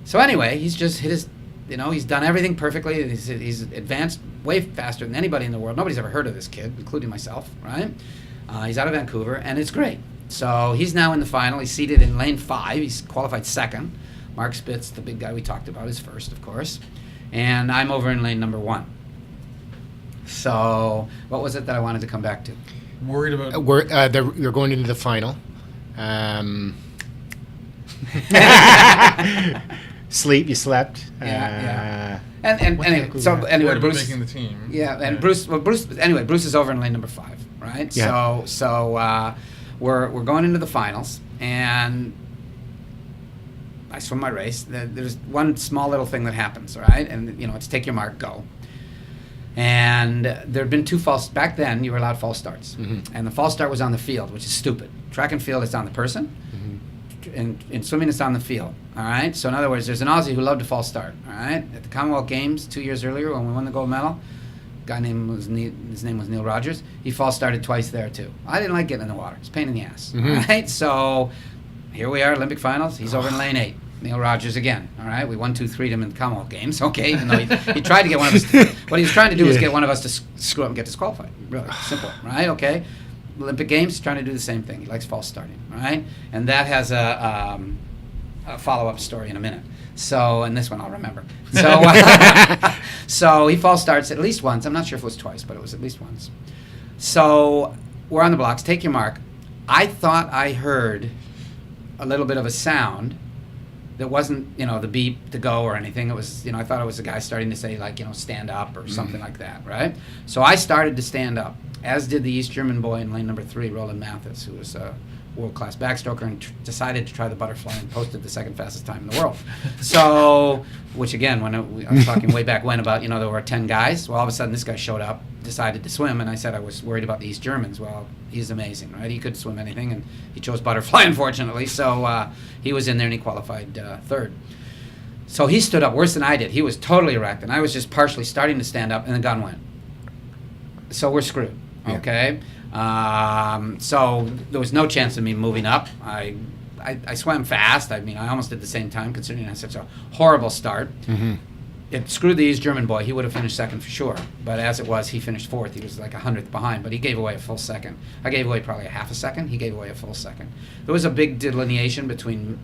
So anyway, he's just hit his, he's done everything perfectly. He's advanced way faster than anybody in the world. Nobody's ever heard of this kid, including myself, right? He's out of Vancouver, and it's great. So he's now in the final. He's seated in lane 5. He's qualified 2nd. Mark Spitz, the big guy we talked about, is 1st, of course. And I'm over in lane number 1. So, what was it that I wanted to come back to? Worried about... You're going into the final. Sleep, you slept. Yeah. Anyway, Bruce... making the team. Yeah, and Bruce is over in lane number 5, right? Yeah. So we're going into the finals, and I swim my race. There's one small little thing that happens, all right? And, it's take your mark, go. And there had been 2 false... Back then, you were allowed false starts. Mm-hmm. And the false start was on the field, which is stupid. Track and field, it's on the person. Mm-hmm. In swimming, it's on the field, all right? So, in other words, there's an Aussie who loved to false start, all right? At the Commonwealth Games 2 years earlier, when we won the gold medal, his name was Neil Rogers. He false started twice there, too. I didn't like getting in the water. It's a pain in the ass, all right? So... Here we are, Olympic finals. He's over in lane 8. Neil Rogers again. All right, we 1-2-3'd him in the Commonwealth Games. Okay, even though he tried to get one of us. What he was trying to do was get one of us to screw up and get disqualified. Really simple, right? Okay. Olympic Games, he's trying to do the same thing. He likes false starting, right? And that has a follow-up story in a minute. So, and this one I'll remember. So, so he false starts at least once. I'm not sure if it was twice, but it was at least once. So we're on the blocks. Take your mark. I thought I heard a little bit of a sound that wasn't, the beep, the go, or anything. It was, I thought it was a guy starting to say, stand up or something like that, right? So I started to stand up, as did the East German boy in lane number 3, Roland Mathis, who was a world-class backstroker and decided to try the butterfly and posted the 2nd fastest time in the world. So, which again, when I was talking way back when about, there were 10 guys. Well, all of a sudden this guy showed up, decided to swim, and I said I was worried about the East Germans. Well, he's amazing, right? He could swim anything, and he chose butterfly, unfortunately. So he was in there and he qualified 3rd. So he stood up worse than I did. He was totally erect, and I was just partially starting to stand up, and the gun went. So we're screwed, okay? So there was no chance of me moving up. I swam fast. I mean, I almost did the same time, considering I had such a horrible start. Mm-hmm. It screwed the East German boy. He would have finished 2nd for sure. But as it was, he finished 4th. He was like 100th behind, but he gave away a full 2nd. I gave away probably a half a second. He gave away a full 2nd. There was a big delineation between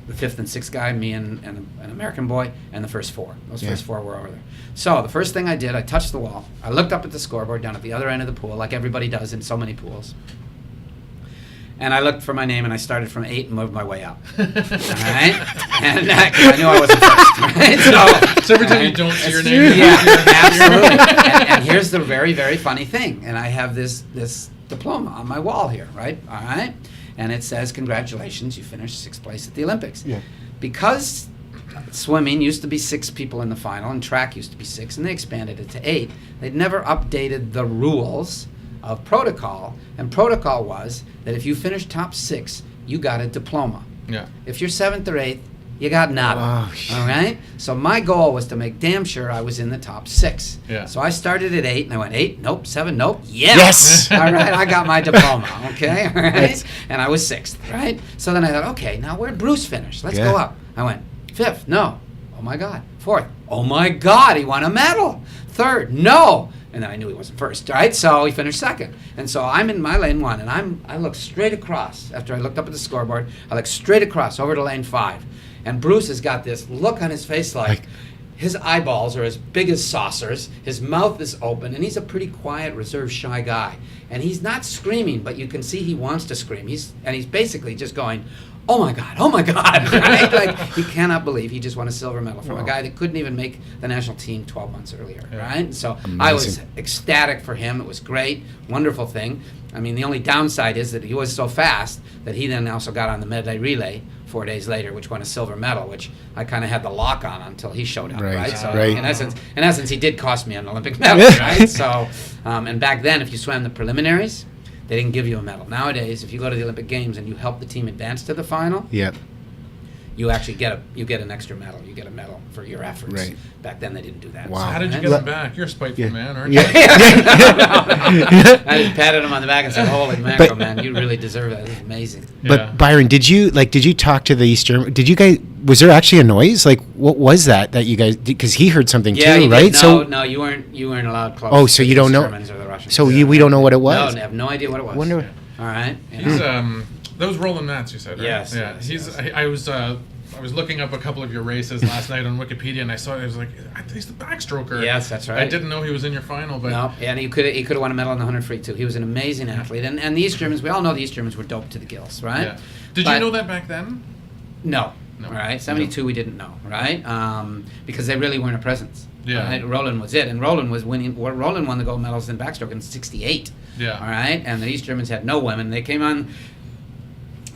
the 5th and 6th guy, me and an American boy, and the first 4. Those first 4 were over there. So the first thing I did, I touched the wall. I looked up at the scoreboard down at the other end of the pool, like everybody does in so many pools. And I looked for my name, and I started from 8 and moved my way up. All right? And I knew I wasn't first. Right? So every time you don't see your name, Yeah, absolutely. And here's the very, very funny thing. And I have this diploma on my wall here, right? All right? And it says, congratulations, you finished 6th place at the Olympics. Yeah. Because swimming used to be 6 people in the final, and track used to be 6, and they expanded it to 8. They'd never updated the rules of protocol, and protocol was that if you finished top 6, you got a diploma. Yeah. If you're 7th or 8th, you got nada. Oh, all right? So my goal was to make damn sure I was in the top 6. Yeah. So I started at 8, and I went 8, nope, 7, nope, yeah. Yes. All right, I got my diploma, okay? All right? And I was 6th, right? So then I thought, okay, now where'd Bruce finish? Let's Yeah. go up. I went 5th, no. Oh my God. 4th, oh my God, he won a medal. 3rd, no. And then I knew he wasn't first, right? So he finished 2nd. And so I'm in my lane 1, and I look straight across. After I looked up at the scoreboard, I looked straight across over to lane 5. And Bruce has got this look on his face like his eyeballs are as big as saucers, his mouth is open, and he's a pretty quiet, reserved, shy guy. And he's not screaming, but you can see he wants to scream. He's basically just going, oh my God, right? Like, he cannot believe he just won a silver medal from a guy that couldn't even make the national team 12 months earlier, right? And so I was ecstatic for him. It was great, wonderful thing. I mean, the only downside is that he was so fast that he then also got on the medley relay 4 days later, which won a silver medal, which I kind of had the lock on until he showed up, right? So right. in essence, he did cost me an Olympic medal, right? So, and back then, if you swam the preliminaries, they didn't give you a medal. Nowadays, if you go to the Olympic Games and you help the team advance to the final, Yeah. you actually get an extra medal. You get a medal for your efforts. Right. Back then, they didn't do that. Wow. So, How did you get him back? You're a spiteful man, aren't you? I just patted him on the back and said, "Holy mackerel, man, you really deserve that. It's amazing." But Yeah. Byron, did you talk to the East German? Did you guys? Was there actually a noise? Like, what was that you guys? Because he heard something Yeah, too, you right? did. No, you weren't allowed close. Oh, so to you the don't know- Germans or the Russians. So we don't know what it was. No, I have no idea what it was. Wonder. All right. You He's know? that was Roland Matz, you said, right? Yes, Yeah. yes, I was looking up a couple of your races last night on Wikipedia, and I saw it. I was like, he's the backstroker. Yes, that's right. I didn't know he was in your final, but No, and he could have won a medal in the 100 free too. He was an amazing athlete, and the East Germans. We all know the East Germans were doped to the gills, right? yeah. Did But- you know that back then? No. No. Right? 72 we didn't know, right? Because they really weren't a presence. Yeah. Right? Roland was it, and Roland was winning. Roland won the gold medals in backstroke in '68. Yeah. All right, and the East Germans had no women. They came on.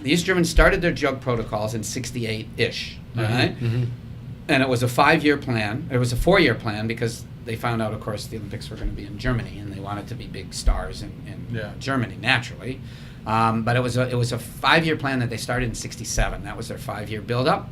The East Germans started their jug protocols in '68-ish, right? And it was a 5-year plan. It was a 4-year plan because they found out, of course, the Olympics were going to be in Germany, and they wanted to be big stars in Yeah. Germany, naturally. But it was a 5-year plan that they started in '67. That was their 5-year build-up.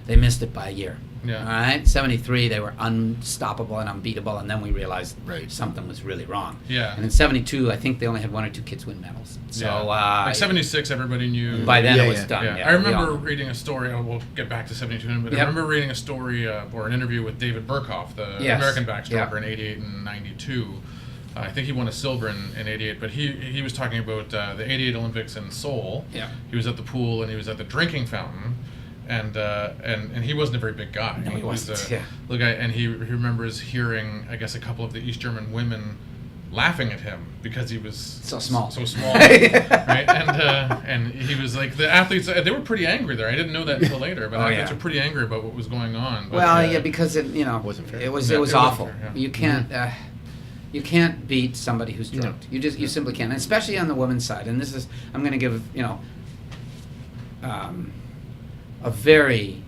They missed it by a year. Yeah. All right. '73 they were unstoppable and unbeatable, and then we realized Right. something was really wrong. Yeah. And in '72, I think they only had 1 or 2 kids win medals. So Yeah. Like 76, everybody knew. by then Yeah, it was yeah. done. Yeah. Yeah, I we all remember know. reading a story. We'll get back to 72, but Yep. I remember reading a story or an interview with David Burkhoff, the Yes. American backstroker Yeah. in '88 and '92. I think he won a silver in '88, but he was talking about the '88 Olympics in Seoul. Yeah. He was at the pool and he was at the drinking fountain, and he wasn't a very big guy. No, he was wasn't, a yeah. little guy, and he remembers hearing, I guess, a couple of the East German women laughing at him because he was So small. so small, right? And he was like, the athletes, they were pretty angry there. I didn't know that until later, but Oh, athletes yeah. were pretty angry about what was going on. But, Well, yeah, because it Wasn't fair. it was Yeah, it was it wasn't awful. fair, yeah. You can't beat somebody who's drugged. You simply can't, and especially on the women's side. And this is I'm going to give a very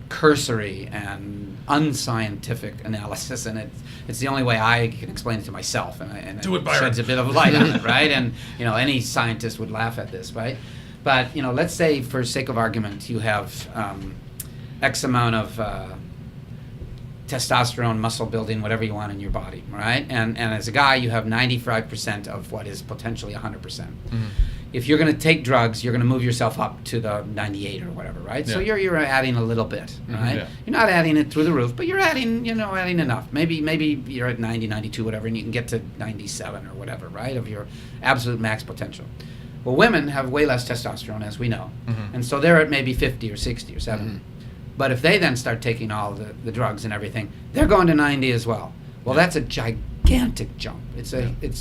cursory and unscientific analysis, and it's the only way I can explain it to myself, and Do it, it Byron. sheds a bit of light on it, right? And any scientist would laugh at this, right? But let's say, for sake of argument, you have X amount of testosterone, muscle building, whatever you want in your body, right? And as a guy, you have 95% of what is potentially 100%. If you're going to take drugs, you're going to move yourself up to the 98 or whatever, right? So Yeah. you're adding a little bit, right? Yeah. You're not adding it through the roof, but you're adding enough. Maybe you're at 90, 92, whatever, and you can get to 97 or whatever, right, of your absolute max potential. Well, women have way less testosterone, as we know, and so they're at maybe 50 or 60 or 70. But if they then start taking all the drugs and everything, they're going to 90 as well. Well, that's a gigantic jump. It's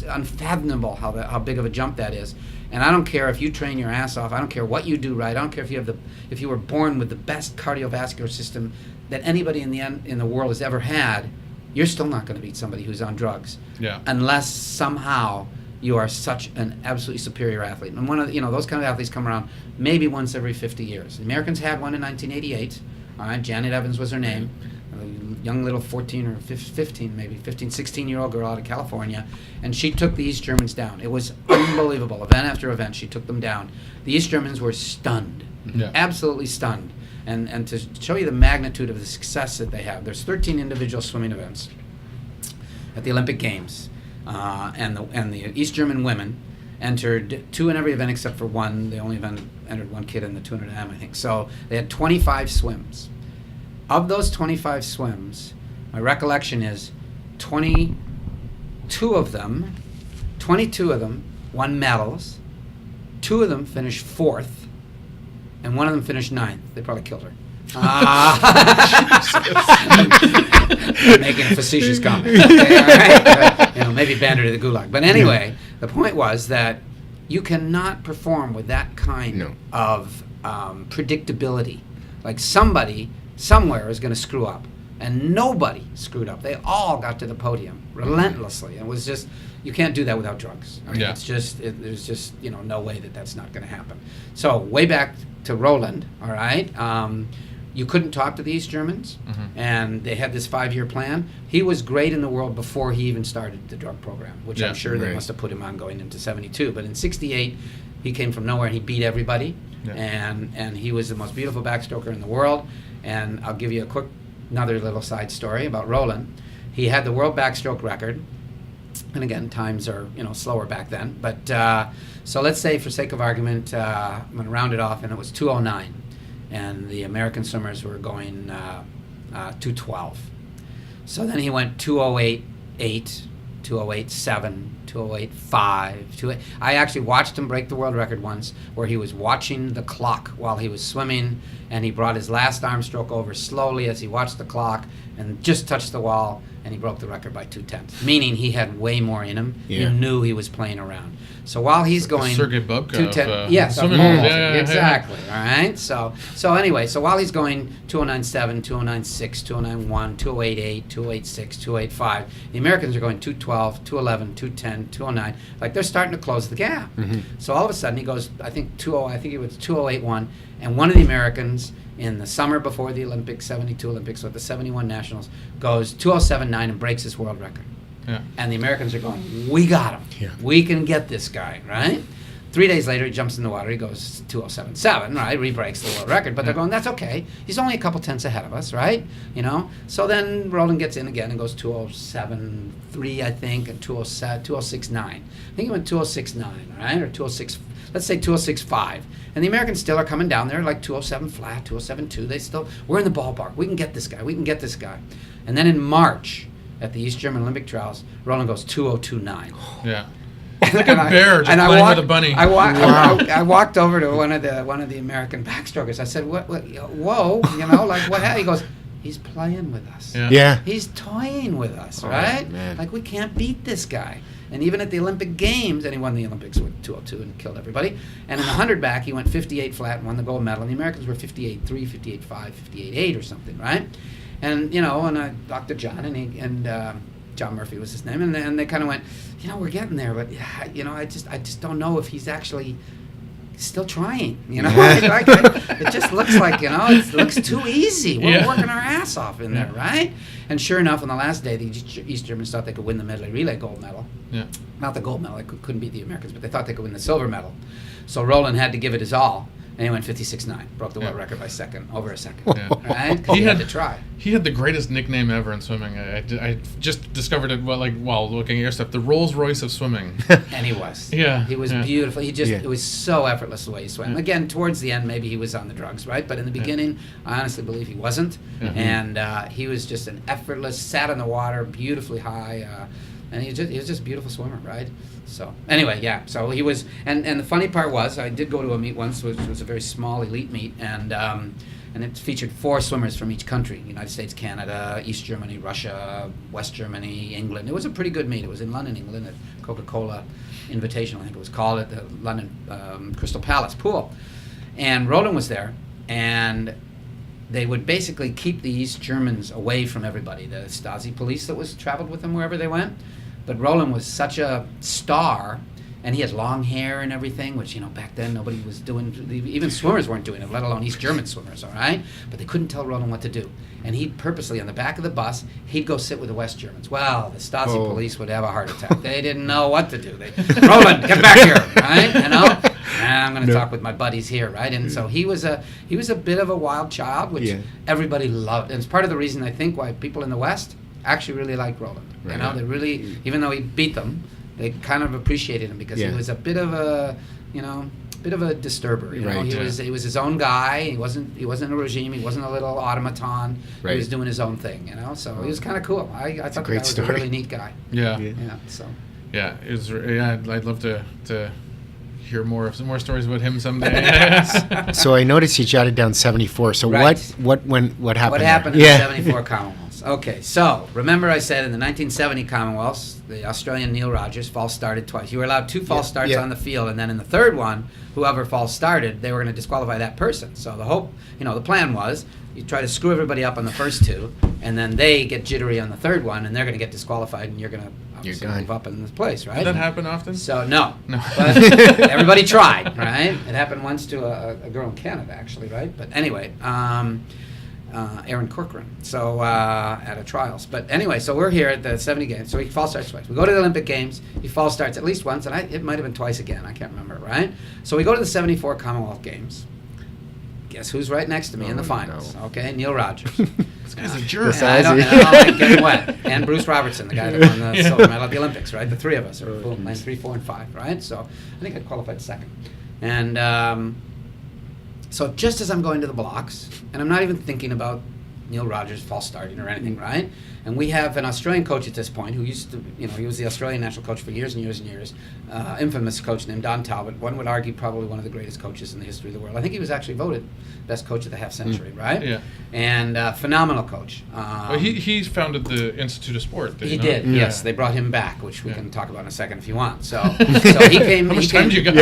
unfathomable how big of a jump that is. And I don't care if you train your ass off. I don't care what you do right. I don't care if you were born with the best cardiovascular system that anybody in the world has ever had. You're still not going to beat somebody who's on drugs, unless somehow you are such an absolutely superior athlete. And one of those kind of athletes come around maybe once every 50 years. The Americans had one in 1988. All right, Janet Evans was her name. A young little 14 or 15, maybe 15, 16-year-old girl out of California, and she took the East Germans down. It was unbelievable. Event after event, she took them down. The East Germans were stunned, absolutely stunned. And to show you the magnitude of the success that they have, there's 13 individual swimming events at the Olympic Games, and the East German women entered 2 in every event except for one. They only entered one kid in the 200M, I think. So they had 25 swims. Of those 25 swims, my recollection is 22 of them won medals, 2 of them finished 4th, and 1 of them finished 9th. They probably killed her. Making a facetious comment. Okay, all right? Maybe banned her to the gulag. But anyway, the point was that you cannot perform with that kind of predictability. Like somebody somewhere is going to screw up, and nobody screwed up. They all got to the podium relentlessly. It was just, you can't do that without drugs. I mean, it's just there's just no way that's not going to happen. So way back to Roland, all right. You couldn't talk to the East Germans, and they had this 5-year plan. He was great in the world before he even started the drug program, which I'm sure they must have put him on going into 72. But in 68, he came from nowhere and he beat everybody, and he was the most beautiful backstroker in the world. And I'll give you another little side story about Roland. He had the world backstroke record, and again, times are slower back then. But so let's say, for sake of argument, I'm going to round it off, and it was 2:09. And the American swimmers were going 2:12. So then he went 2:08.8, 2:08.7, 2:08.5. I actually watched him break the world record once, where he was watching the clock while he was swimming, and he brought his last arm stroke over slowly as he watched the clock and just touched the wall, and he broke the record by 2/10, meaning he had way more in him. He knew he was playing around. So while he's going Sergei Bubka, 2:10, yes, exactly. All right. So anyway, so while he's going 2:09.7, 2:09.6, 2:09.1, 2:08.8, 2:08.6, 2:08.5, the Americans are going 2:12, 2:11, 2:10, 2:09. Like they're starting to close the gap. So all of a sudden he goes, I think it was 2:08.1, and one of the Americans in the summer before the Olympics, 72 Olympics, with the 71 Nationals, goes 2:07.9 and breaks his world record. And the Americans are going, we got him. We can get this guy, right? 3 days later, he jumps in the water. He goes 2:07.7, right? Re-breaks the world record. But they're going, that's okay. He's only a couple tenths ahead of us, right? So then Roland gets in again and goes 2:07.3, I think, and 2:06.9. I think he went 2:06.9, all right? Or 2:06, let's say 2:06.5. And the Americans still are coming down there like 2:07 flat, 2:07.2. We're in the ballpark. We can get this guy. And then in March, at the East German Olympic trials, Roland goes 2:02.9. Yeah. Like a bear just playing with a bunny. I walked over to one of the American backstrokers. I said, "What? Whoa! Like what?" He goes, "He's playing with us. He's toying with us, right? Like we can't beat this guy." And even at the Olympic Games, and he won the Olympics with 2:02 and killed everybody. And in the 100 back, he went 58 flat and won the gold medal. And the Americans were 58.3, 58.5, 58.8 or something, right? And and I talked to John, and John Murphy was his name, and they kind of went, we're getting there, but I just don't know if he's actually still trying. It just looks like it looks too easy. We're working our ass off in there, right? And sure enough, on the last day, the East Germans thought they could win the medley relay gold medal. Not the gold medal; they couldn't beat the Americans, but they thought they could win the silver medal. So Roland had to give it his all. And he went 56.9, broke the world record by over a second. Right? He had to try. He had the greatest nickname ever in swimming. I just discovered it while looking at your stuff. The Rolls Royce of swimming. And he was. He was beautiful. It was so effortless the way he swam. Again, towards the end, maybe he was on the drugs, right? But in the beginning, I honestly believe he wasn't. And he was just an effortless, sat in the water, beautifully high. And he was just a beautiful swimmer, right? So anyway, so he was, and the funny part was, I did go to a meet once, which was a very small elite meet, and and it featured 4 swimmers from each country: United States, Canada, East Germany, Russia, West Germany, England. It was a pretty good meet. It was in London, England, at Coca-Cola Invitational, I think it was called, at the London Crystal Palace pool. And Roland was there, and they would basically keep the East Germans away from everybody, the Stasi police that was traveled with them wherever they went. But Roland was such a star, and he had long hair and everything, which, back then nobody was doing, even swimmers weren't doing it, let alone East German swimmers, all right? But they couldn't tell Roland what to do. And he'd purposely, on the back of the bus, he'd go sit with the West Germans. Well, the Stasi police would have a heart attack. They didn't know what to do. Roland, get back here, right? And I'm going to talk with my buddies here, right? And so he was a bit of a wild child, which everybody loved. And it's part of the reason, I think, why people in the West actually really liked Roland. Right. They really, even though he beat them, they kind of appreciated him because he was a bit of a, bit of a disturber. Right. He was his own guy. He wasn't a regime. He wasn't a little automaton. Right. He was doing his own thing. So he was kind of cool. I thought the guy was a really neat guy. Yeah. So. Yeah, it was. Yeah, I'd love to hear some more stories about him someday. So I noticed you jotted down 74. So Right. what happened? What happened there? in the 74 Commonwealths? Okay, so remember I said in the 1970 Commonwealths, the Australian Neil Rogers false started twice. You were allowed 2 false starts on the field, and then in the third one, whoever false started, they were going to disqualify that person. So the plan was you try to screw everybody up on the first 2, and then they get jittery on the third one, and they're going to get disqualified, and you're going to obviously move up in this place, right? Did that happen often? So no. No. But everybody tried, right? It happened once to a girl in Canada, actually, right? But anyway, Aaron Corcoran. So at a trials. But anyway, so we're here at the 70 games. So he false starts twice. We go to the Olympic Games. He false starts at least once, and it might have been twice again. I can't remember, right? So we go to the 74 Commonwealth Games. Guess who's right next to me in the finals? No. Okay, Neil Rogers. This guy's a jerk. And I don't like getting wet. And Bruce Robertson, the guy that won the silver medal at the Olympics, right? The 3 of us are boom, 9, 3, 4, and 5, right? So I think I qualified second. And so just as I'm going to the blocks, and I'm not even thinking about Neil Rogers false starting or anything, right? And we have an Australian coach at this point who used to, he was the Australian national coach for years and years and years, infamous coach named Don Talbot. One would argue probably one of the greatest coaches in the history of the world. I think he was actually voted best coach of the half century, right? Yeah. And phenomenal coach. Well, he founded the Institute of Sport. He did, yes. They brought him back, which we can talk about in a second if you want. So he came. How much time do you got?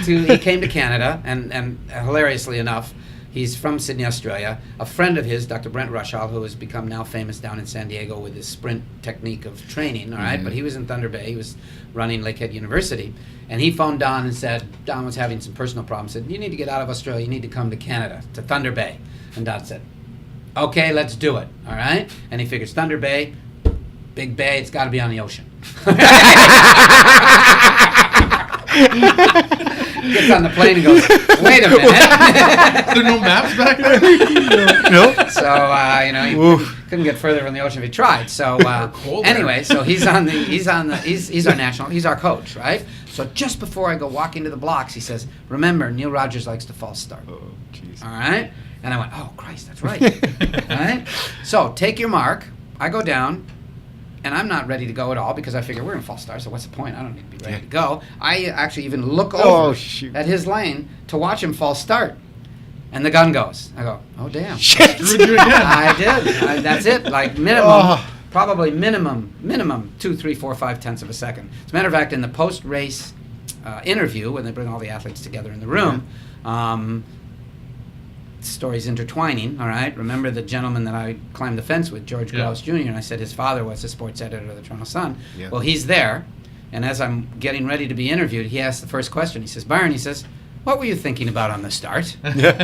He came to Canada, and hilariously enough, he's from Sydney, Australia. A friend of his, Dr. Brent Rushall, who has become now famous down in San Diego with his sprint technique of training, all right? But he was in Thunder Bay. He was running Lakehead University. And he phoned Don and said, Don was having some personal problems. Said, you need to get out of Australia. You need to come to Canada, to Thunder Bay. And Don said, okay, let's do it, all right? And he figures Thunder Bay, big bay, it's got to be on the ocean. Gets on the plane and goes, wait a minute. There are no maps back there? No. So he couldn't get further from the ocean if he tried. So anyway, so he's our national, he's our coach, right? So just before I go walking to the blocks, he says, remember, Neil Rogers likes to false start. Oh, jeez. All right? And I went, oh, Christ, that's right. All right? So take your mark. I go down. And I'm not ready to go at all because I figure we're in false start, so what's the point? I don't need to be ready to go. I actually even look over at his lane to watch him false start. And the gun goes. I go, oh, damn. Shit. I did. That's it. Like probably minimum 2, 3, 4, 5 tenths of a second. As a matter of fact, in the post-race interview, when they bring all the athletes together in the room, stories intertwining, all right? Remember the gentleman that I climbed the fence with, George Grouse Jr., and I said his father was the sports editor of the Toronto Sun. Yeah. Well, he's there, and as I'm getting ready to be interviewed, he asked the first question. He says, Byron, what were you thinking about on the start?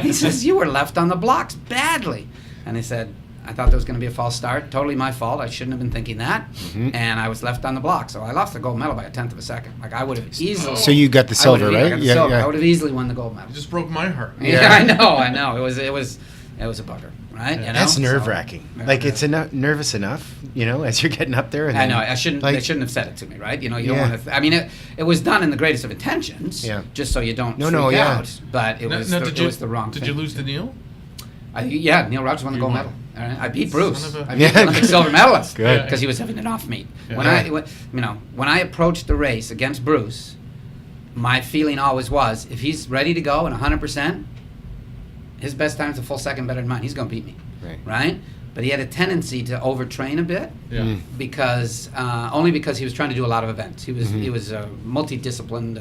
He says, you were left on the blocks badly. And I said, I thought there was going to be a false start. Totally my fault. I shouldn't have been thinking that. Mm-hmm. And I was left on the block. So I lost the gold medal by a tenth of a second. Like I would have easily. So you got the silver, right? I would have easily won the gold medal. You just broke my heart. Yeah, I know. It was a bugger, right? Yeah. That's nerve-wracking. Like it's nervous enough, as you're getting up there. And I know. They shouldn't have said it to me, right? You don't want to. I mean, it was done in the greatest of intentions. Yeah. Just so you don't freak out. But it was the wrong thing. Did you lose to Neil? Neil Rogers won the gold medal. I beat Bruce. I beat the Olympic silver medalist because he was having an off meet. Yeah. When I approached the race against Bruce, my feeling always was if he's ready to go and 100%, his best time's a full second better than mine. He's going to beat me, Right. right? But he had a tendency to overtrain a bit Yeah. because only because he was trying to do a lot of events. He was a multidisciplined,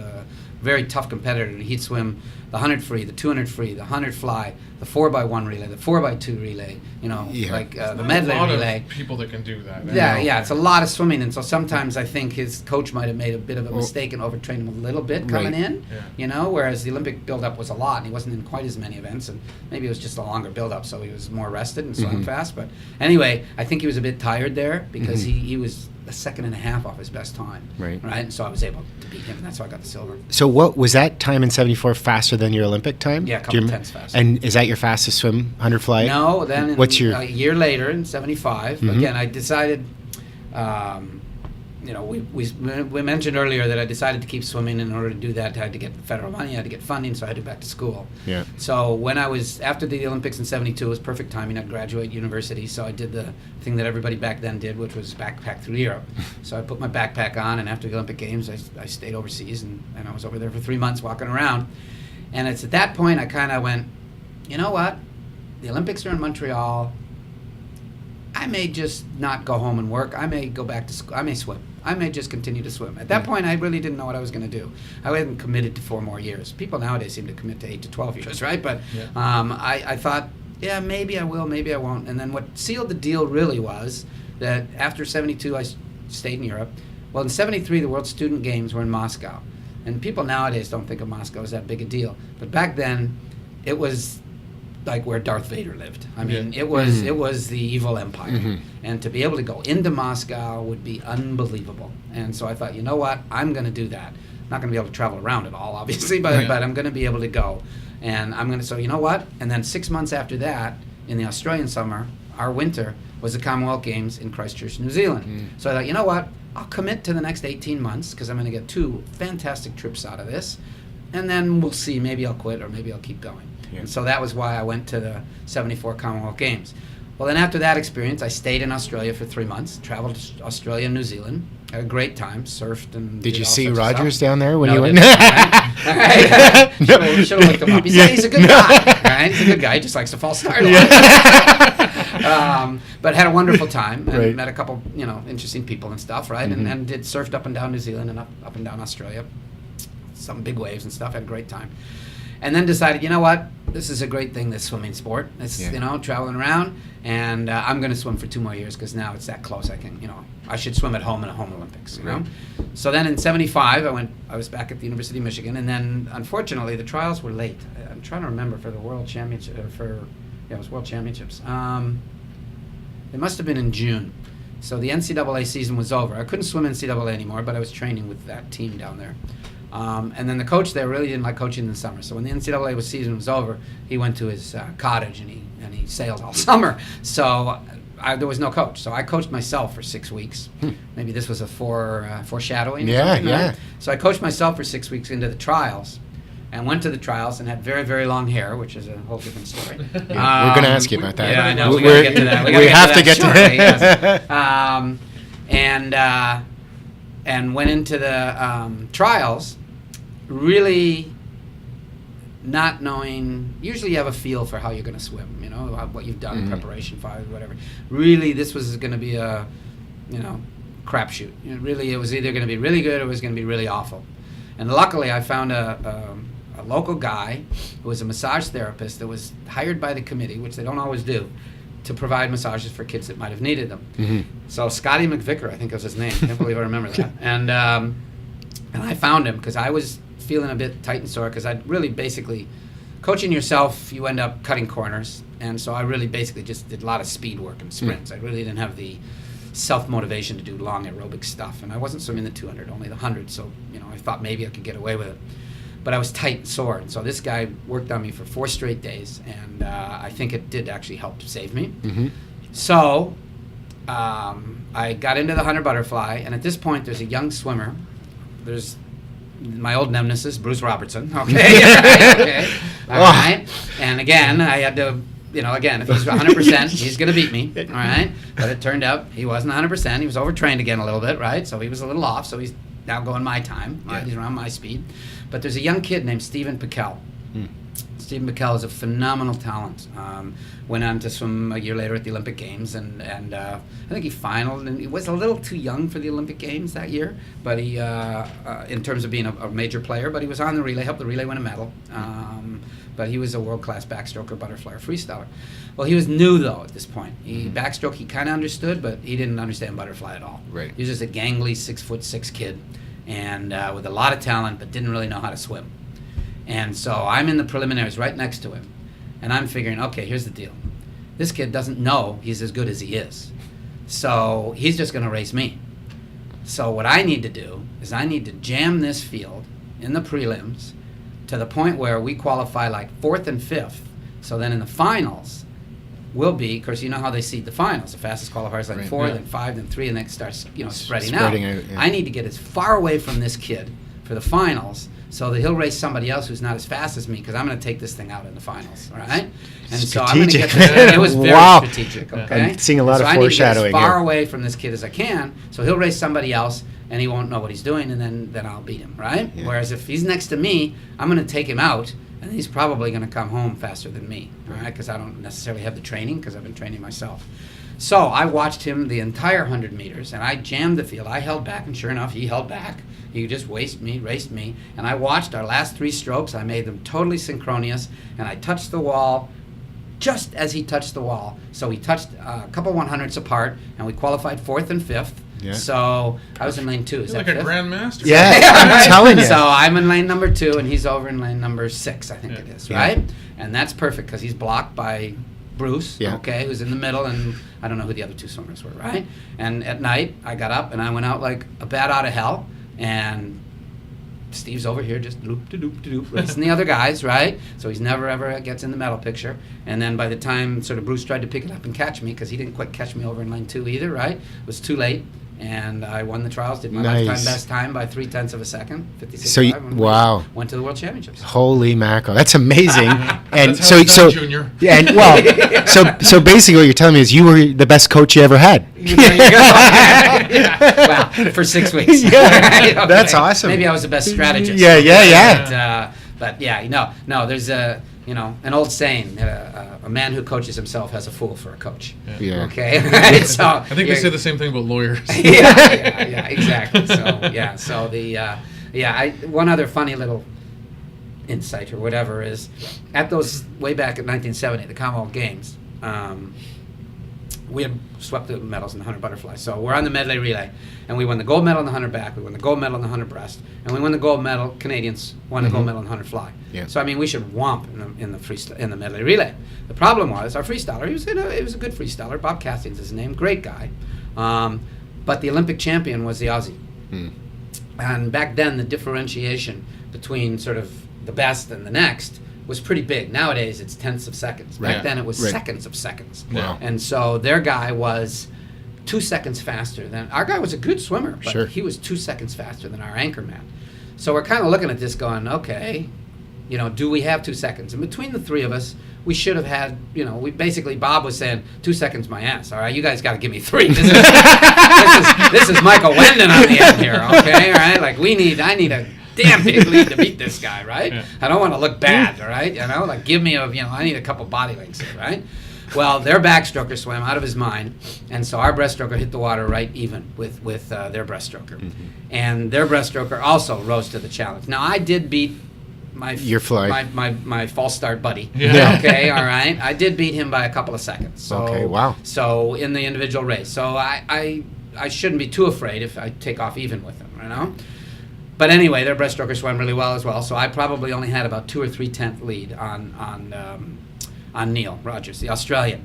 very tough competitor. He'd swim the 100 free, the 200 free, the 100 fly, the 4x1 relay, the 4x2 relay. You know, like the medley a lot relay. of people that can do that. Yeah, it's a lot of swimming, and so sometimes I think his coach might have made a bit of a mistake and overtrained him a little bit coming in. Yeah. You know, whereas the Olympic build-up was a lot, and he wasn't in quite as many events, and maybe it was just a longer build-up, so he was more rested and swam fast. But anyway, I think he was a bit tired there because he was a second and a half off his best time. Right. And so I was able to beat him, and that's how I got the silver. So what was that time in 74 faster than your Olympic time? Yeah, a Do couple you tenths faster. And is that your fastest swim, 100 fly? No, then What's your a year later in '75, again, I decided, you know, we mentioned earlier that I decided to keep swimming. In order to do that, I had to get federal money, I had to get funding, so I had to go back to school. Yeah. So when I was, after the Olympics in '72, it was perfect timing. I'd graduate university, so I did the thing that everybody back then did, which was backpack through Europe. So I put my backpack on, and after the Olympic Games, I stayed overseas, and I was over there for 3 months walking around. And it's at that point I kind of went, you know what? The Olympics are in Montreal. I may just not go home and work. I may go back to school. I may swim. I may just continue to swim. At that point, I really didn't know what I was going to do. I hadn't committed to 4 more years. People nowadays seem to commit to 8 to 12 years, right? But I thought, yeah, maybe I will, maybe I won't. And then what sealed the deal really was that after '72, I stayed in Europe. Well, in '73, the World Student Games were in Moscow. And people nowadays don't think of Moscow as that big a deal. But back then, it was like where Darth Vader lived. I mean, it was the evil empire. And to be able to go into Moscow would be unbelievable. And so I thought, you know what? I'm going to do that. I'm not going to be able to travel around at all, obviously, but I'm going to be able to go. And I'm going to, so you know what? And then 6 months after that, in the Australian summer, our winter, was the Commonwealth Games in Christchurch, New Zealand. So I thought, you know what? I'll commit to the next 18 months because I'm going to get 2 fantastic trips out of this. And then we'll see. Maybe I'll quit or maybe I'll keep going. Yeah. And so that was why I went to the '74 Commonwealth Games. Well, then after that experience, I stayed in Australia for 3 months, traveled to Australia and New Zealand, had a great time, surfed and Did you all see sorts of Rogers stuff. down there when No, you went? Should have looked him up. He's a good guy, right? He's a good guy. He just likes to false start a lot. But had a wonderful time and met a couple, interesting people and stuff, right? And did surfed up and down New Zealand and up and down Australia. Some big waves and stuff. Had a great time. And then decided, you know what? This is a great thing, this swimming sport. It's, traveling around. And I'm going to swim for 2 more years because now it's that close. I can, I should swim at home in a home Olympics, you know? So then in '75, I was back at the University of Michigan. And then, unfortunately, the trials were late. I'm trying to remember for the World Championship, it was World Championships. It must have been in June. So the NCAA season was over. I couldn't swim NCAA anymore, but I was training with that team down there. And then the coach there really didn't like coaching in the summer. So when the NCAA season was over, he went to his cottage and he sailed all summer. So there was no coach. So I coached myself for 6 weeks. Maybe this was a foreshadowing. Yeah. So I coached myself for 6 weeks into the trials. And went to the trials and had very, very long hair, which is a whole different story. We're going to ask you about that. Yeah, I know. We got to get to that. We have to get to that. Yes. And went into the trials, really not knowing. Usually, you have a feel for how you're going to swim. What you've done in preparation for whatever. Really, this was going to be a, crapshoot. Really, it was either going to be really good or it was going to be really awful. And luckily, I found a local guy who was a massage therapist that was hired by the committee, which they don't always do, to provide massages for kids that might have needed them. So Scotty McVicker, I think was his name. I can't believe I remember that. And I found him because I was feeling a bit tight and sore because I'd really basically, coaching yourself, you end up cutting corners. And so I really basically just did a lot of speed work and sprints. I really didn't have the self-motivation to do long aerobic stuff. And I wasn't swimming the 200, only the 100. So, I thought maybe I could get away with it. But I was tight and sore. And so this guy worked on me for 4 straight days. And I think it did actually help save me. So I got into the 100 butterfly. And at this point, there's a young swimmer. There's my old nemesis, Bruce Robertson. Okay. All right. And again, I had to... if he's 100%, he's going to beat me, all right? But it turned out he wasn't 100%. He was overtrained again a little bit, right? So he was a little off, so he's now going my time. He's around my speed. But there's a young kid named Stephen Piquel, Steve McKell is a phenomenal talent. Went on to swim a year later at the Olympic Games, and I think he finaled, and he was a little too young for the Olympic Games that year, but he, in terms of being a major player, but he was on the relay, helped the relay win a medal. But he was a world-class backstroker, butterflyer, freestyler. Well, he was new, though, at this point. Backstroke, he kind of understood, but he didn't understand butterfly at all. Right. He was just a gangly 6'6" kid, and with a lot of talent, but didn't really know how to swim. And so I'm in the preliminaries right next to him, and I'm figuring, okay, here's the deal. This kid doesn't know he's as good as he is. So he's just going to race me. So what I need to do is I need to jam this field in the prelims to the point where we qualify like 4th and 5th. So then in the finals, we'll be, of course, you know how they seed the finals. The fastest qualifier is like 4, then 5, then 3, and then it starts, spreading out. Yeah. I need to get as far away from this kid for the finals so that he'll race somebody else who's not as fast as me, because I'm going to take this thing out in the finals, all right? And so I'm going to get this. It was very strategic, okay? I'm seeing a lot of I foreshadowing need to get as far here. away from this kid as I can, so he'll race somebody else, and he won't know what he's doing, and then I'll beat him, right? Yeah. Whereas if he's next to me, I'm going to take him out, and he's probably going to come home faster than me, all right? Because I don't necessarily have the training, because I've been training myself. So I watched him the entire 100 meters, and I jammed the field. I held back, and sure enough, he held back. He just raced me, and I watched our last 3 strokes. I made them totally synchronous, and I touched the wall just as he touched the wall. So we touched a couple 100s apart, and we qualified 4th and 5th. Yeah. So I was in lane 2. Is You're that like a 5th? grandmaster. Yeah, Right. I'm telling you. So I'm in lane number 2, and he's over in lane number 6, I think Yeah. it is, Yeah. right? And that's perfect because he's blocked by Bruce, Yeah. okay, who's in the middle, and I don't know who the other 2 swimmers were, right? And at night, I got up and I went out like a bat out of hell, and Steve's over here just loop-de-doop-de-doop, racing the other guys, right? So he's never, ever gets in the medal picture. And then by the time sort of Bruce tried to pick it up and catch me, because he didn't quite catch me over in lane 2 either, right? It was too late. And I won the trials, did my Nice. lifetime best time by 0.3 of a second, 56. So wow. Went to the World Championships. Holy mackerel, that's amazing. And That's how it's so done, Junior. and well, so basically what you're telling me is you were the best coach you ever had. There you go. Yeah. Well, for 6 weeks. Yeah, Okay. that's awesome. Maybe I was the best strategist. Yeah. But yeah, no. There's an old saying: a man who coaches himself has a fool for a coach. Yeah. Okay. Right? So I think they say the same thing about lawyers. yeah, exactly. One other funny little insight or whatever is, at those way back in 1970, the Commonwealth Games, we had swept the medals in the 100 butterfly. So we're on the medley relay, and we won the gold medal in the 100 back, we won the gold medal in the 100 breast, and we won the gold medal. Canadians won the gold medal in the 100 fly. Yeah. So I mean, we should whomp in the medley relay. The problem was our freestyler. He was a good freestyler. Bob Castian's his name, great guy, but the Olympic champion was the Aussie. And back then, the differentiation between sort of the best and the next was pretty big. Nowadays, it's tenths of seconds. Back Right. then, it was Right. seconds of seconds. Wow. And so their guy was 2 seconds faster than our guy. Was a good swimmer, but Sure. he was 2 seconds faster than our anchor man. So we're kind of looking at this, going, okay, do we have 2 seconds? And between the 3 of us, we should have had, we basically, Bob was saying 2 seconds my ass. All right, you guys got to give me 3. This is Michael Wendon on the end here. Okay, all right. Like I need a damn big lead to beat this guy, right? Yeah. I don't want to look bad, all right? Like give me I need a couple body lengths here, right? Well, their backstroker swam out of his mind, and so our breaststroker hit the water right even with their breaststroker, and their breaststroker also rose to the challenge. Now I did beat Your fly. my false start buddy. Yeah. Okay, all right. I did beat him by a couple of seconds. So, Okay, wow. So in the individual race, so I shouldn't be too afraid if I take off even with him, But anyway, their breaststroker swam really well as well. So I probably only had about 2 or 3/10 lead on Neil Rogers, the Australian.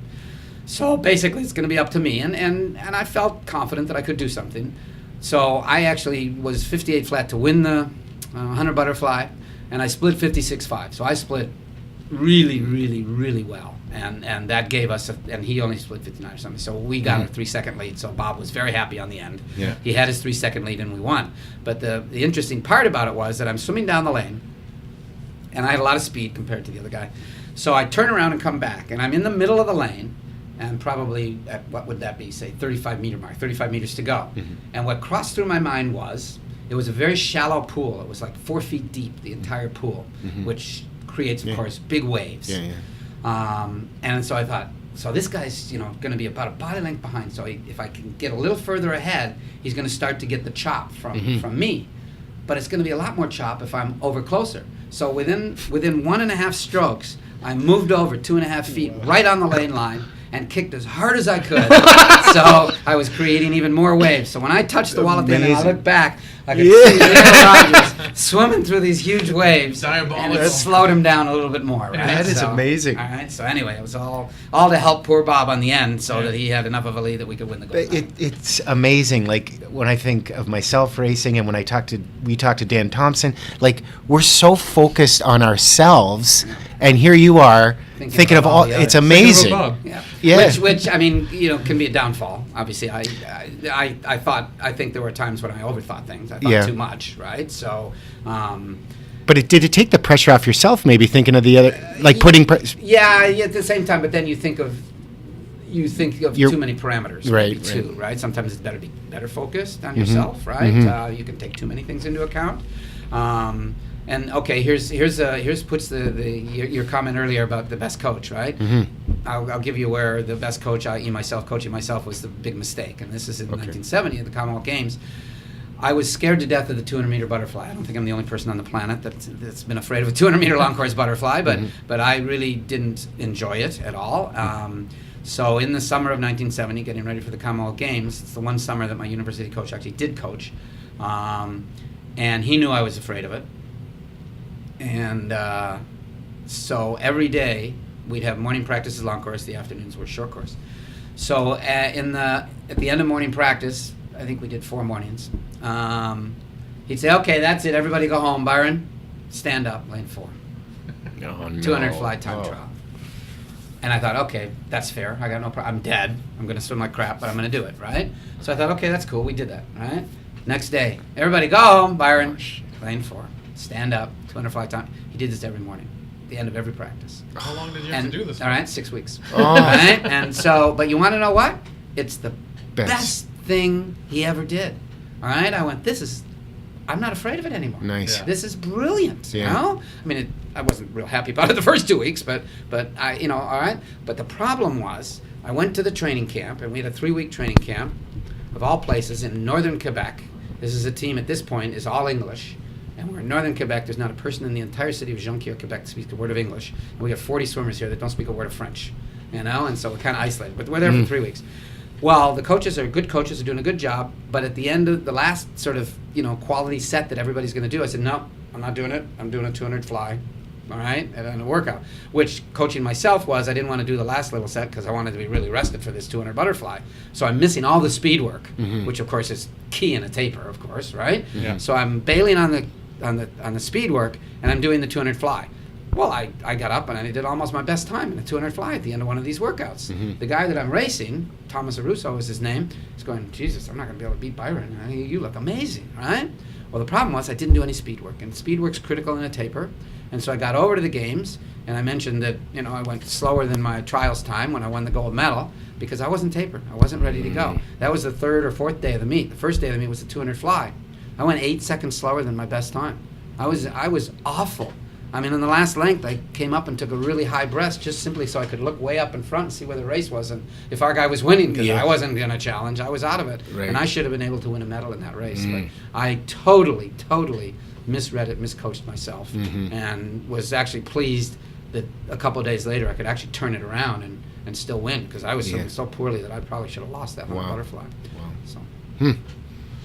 So basically, it's going to be up to me, and I felt confident that I could do something. So I actually was 58 flat to win the 100 butterfly, and I split 56.5. So I split really, really, really well, and that gave us, and he only split 59 or something. So we got a 3-second lead. So Bob was very happy on the end. Yeah. He had his 3-second lead, and we won. But the interesting part about it was that I'm swimming down the lane, and I had a lot of speed compared to the other guy. So I turn around and come back, and I'm in the middle of the lane, and probably at, what would that be, say 35 meter mark, 35 meters to go. And what crossed through my mind was, it was a very shallow pool. It was like 4 feet deep, the entire pool, which creates, of course, big waves. And so I thought, so this guy's, going to be about a body length behind. So if I can get a little further ahead, he's going to start to get the chop from me. But it's going to be a lot more chop if I'm over closer. So within 1.5 strokes, I moved over 2.5 feet right on the lane line and kicked as hard as I could. So I was creating even more waves. So when I touched the wall at the end and I looked back, I could see Aaron Rodgers swimming through these huge waves. Diabolical. And it slowed him down a little bit more. Right? That is amazing. All right. So anyway, it was all to help poor Bob on the end so that he had enough of a lead that we could win the gold medal. It's amazing. Like when I think of myself racing, and when we talked to Dan Thompson, like we're so focused on ourselves, and here you are thinking of all. It's amazing. Yeah. Yeah. Which I mean, can be a downfall. Obviously, I think there were times when I overthought things. I thought too much, right? So. But did it take the pressure off yourself? Maybe thinking of the other, like putting. Yeah, at the same time, but then you think of too many parameters, right, maybe too, right? Sometimes it's better to be better focused on yourself, right? You can take too many things into account. And okay, here's puts your comment earlier about the best coach, right? I'll give you where the best coach, coaching myself was the big mistake, and this is in 1970 at the Commonwealth Games. I was scared to death of the 200-meter butterfly. I don't think I'm the only person on the planet that's been afraid of a 200-meter long course butterfly, but I really didn't enjoy it at all. So in the summer of 1970, getting ready for the Commonwealth Games, it's the one summer that my university coach actually did coach, and he knew I was afraid of it. And so every day we'd have morning practices long course, the afternoons were short course. So at the end of morning practice, I think we did 4 mornings. He'd say, "Okay, that's it. Everybody go home. Byron, stand up, lane 4. 200 fly time trial." And I thought, okay, that's fair. I got no problem. I'm dead. I'm going to swim like crap, but I'm going to do it, right? So I thought, okay, that's cool. We did that, right? Next day, everybody go home. Byron, lane 4. Stand up, 200 fly time. He did this every morning, at the end of every practice. How long did you have to do this? All right, 6 weeks. Right? And so, but you want to know what? It's the best thing he ever did. All right? I went, I'm not afraid of it anymore. Nice. Yeah. This is brilliant, you know? I mean, I wasn't real happy about it the first 2 weeks, but I, all right? But the problem was, I went to the training camp, and we had a 3-week training camp, of all places, in northern Quebec. This is a team, at this point, is all English. And we're in northern Quebec. There's not a person in the entire city of Jonquière, Quebec, that speaks a word of English. And we have 40 swimmers here that don't speak a word of French, And so we're kind of isolated. But we're there for 3 weeks. Well, the coaches are good coaches, are doing a good job, but at the end of the last sort of, quality set that everybody's going to do, I said, no, I'm not doing it. I'm doing a 200 fly, all right, and a workout, which coaching myself was I didn't want to do the last little set because I wanted to be really rested for this 200 butterfly. So I'm missing all the speed work, which, of course, is key in a taper, of course, right? Yeah. So I'm bailing on the speed work, and I'm doing the 200 fly. Well, I got up and I did almost my best time in a 200 fly at the end of one of these workouts. The guy that I'm racing, Thomas Arusso is his name, is going, Jesus, I'm not going to be able to beat Byron. You look amazing, right? Well, the problem was I didn't do any speed work, and speed work's critical in a taper. And so I got over to the games, and I mentioned that, I went slower than my trials time when I won the gold medal because I wasn't tapered. I wasn't ready to go. That was the 3rd or 4th day of the meet. The first day of the meet was the 200 fly. I went 8 seconds slower than my best time. I was awful. I mean, on the last length, I came up and took a really high breath just simply so I could look way up in front and see where the race was and if our guy was winning, because I wasn't going to challenge. I was out of it. Right. And I should have been able to win a medal in that race. But I totally misread it, miscoached myself, and was actually pleased that a couple of days later I could actually turn it around and still win, because I was swimming so poorly that I probably should have lost that one butterfly. Wow. So.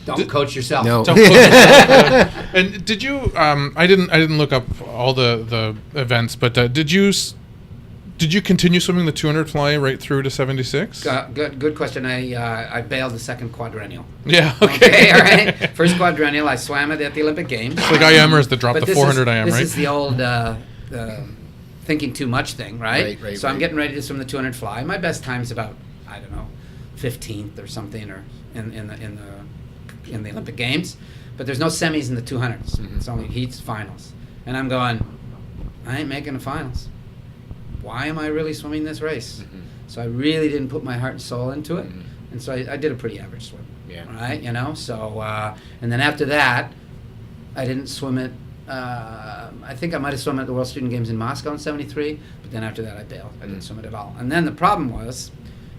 Don't coach yourself. No. Don't coach yourself. And did you? I didn't look up all the events, but did you continue swimming the 200 fly right through to 76? Good question. I bailed the second quadrennial. Yeah. Okay. All right. First quadrennial, I swam it at the Olympic Games. It's like IMers that drop the 400 IM, right? This is the old thinking too much thing, right? Right. So I'm getting ready to swim the 200 fly. My best time's about 15th or something, or in the Olympic Games, but there's no semis in the 200s. It's only heats, finals. And I'm going, I ain't making the finals. Why am I really swimming this race? So I really didn't put my heart and soul into it. And so I did a pretty average swim. Yeah. Right? So, and then after that, I didn't swim it I think I might have swum at the World Student Games in Moscow in '73, but then after that I bailed. I didn't swim it at all. And then the problem was,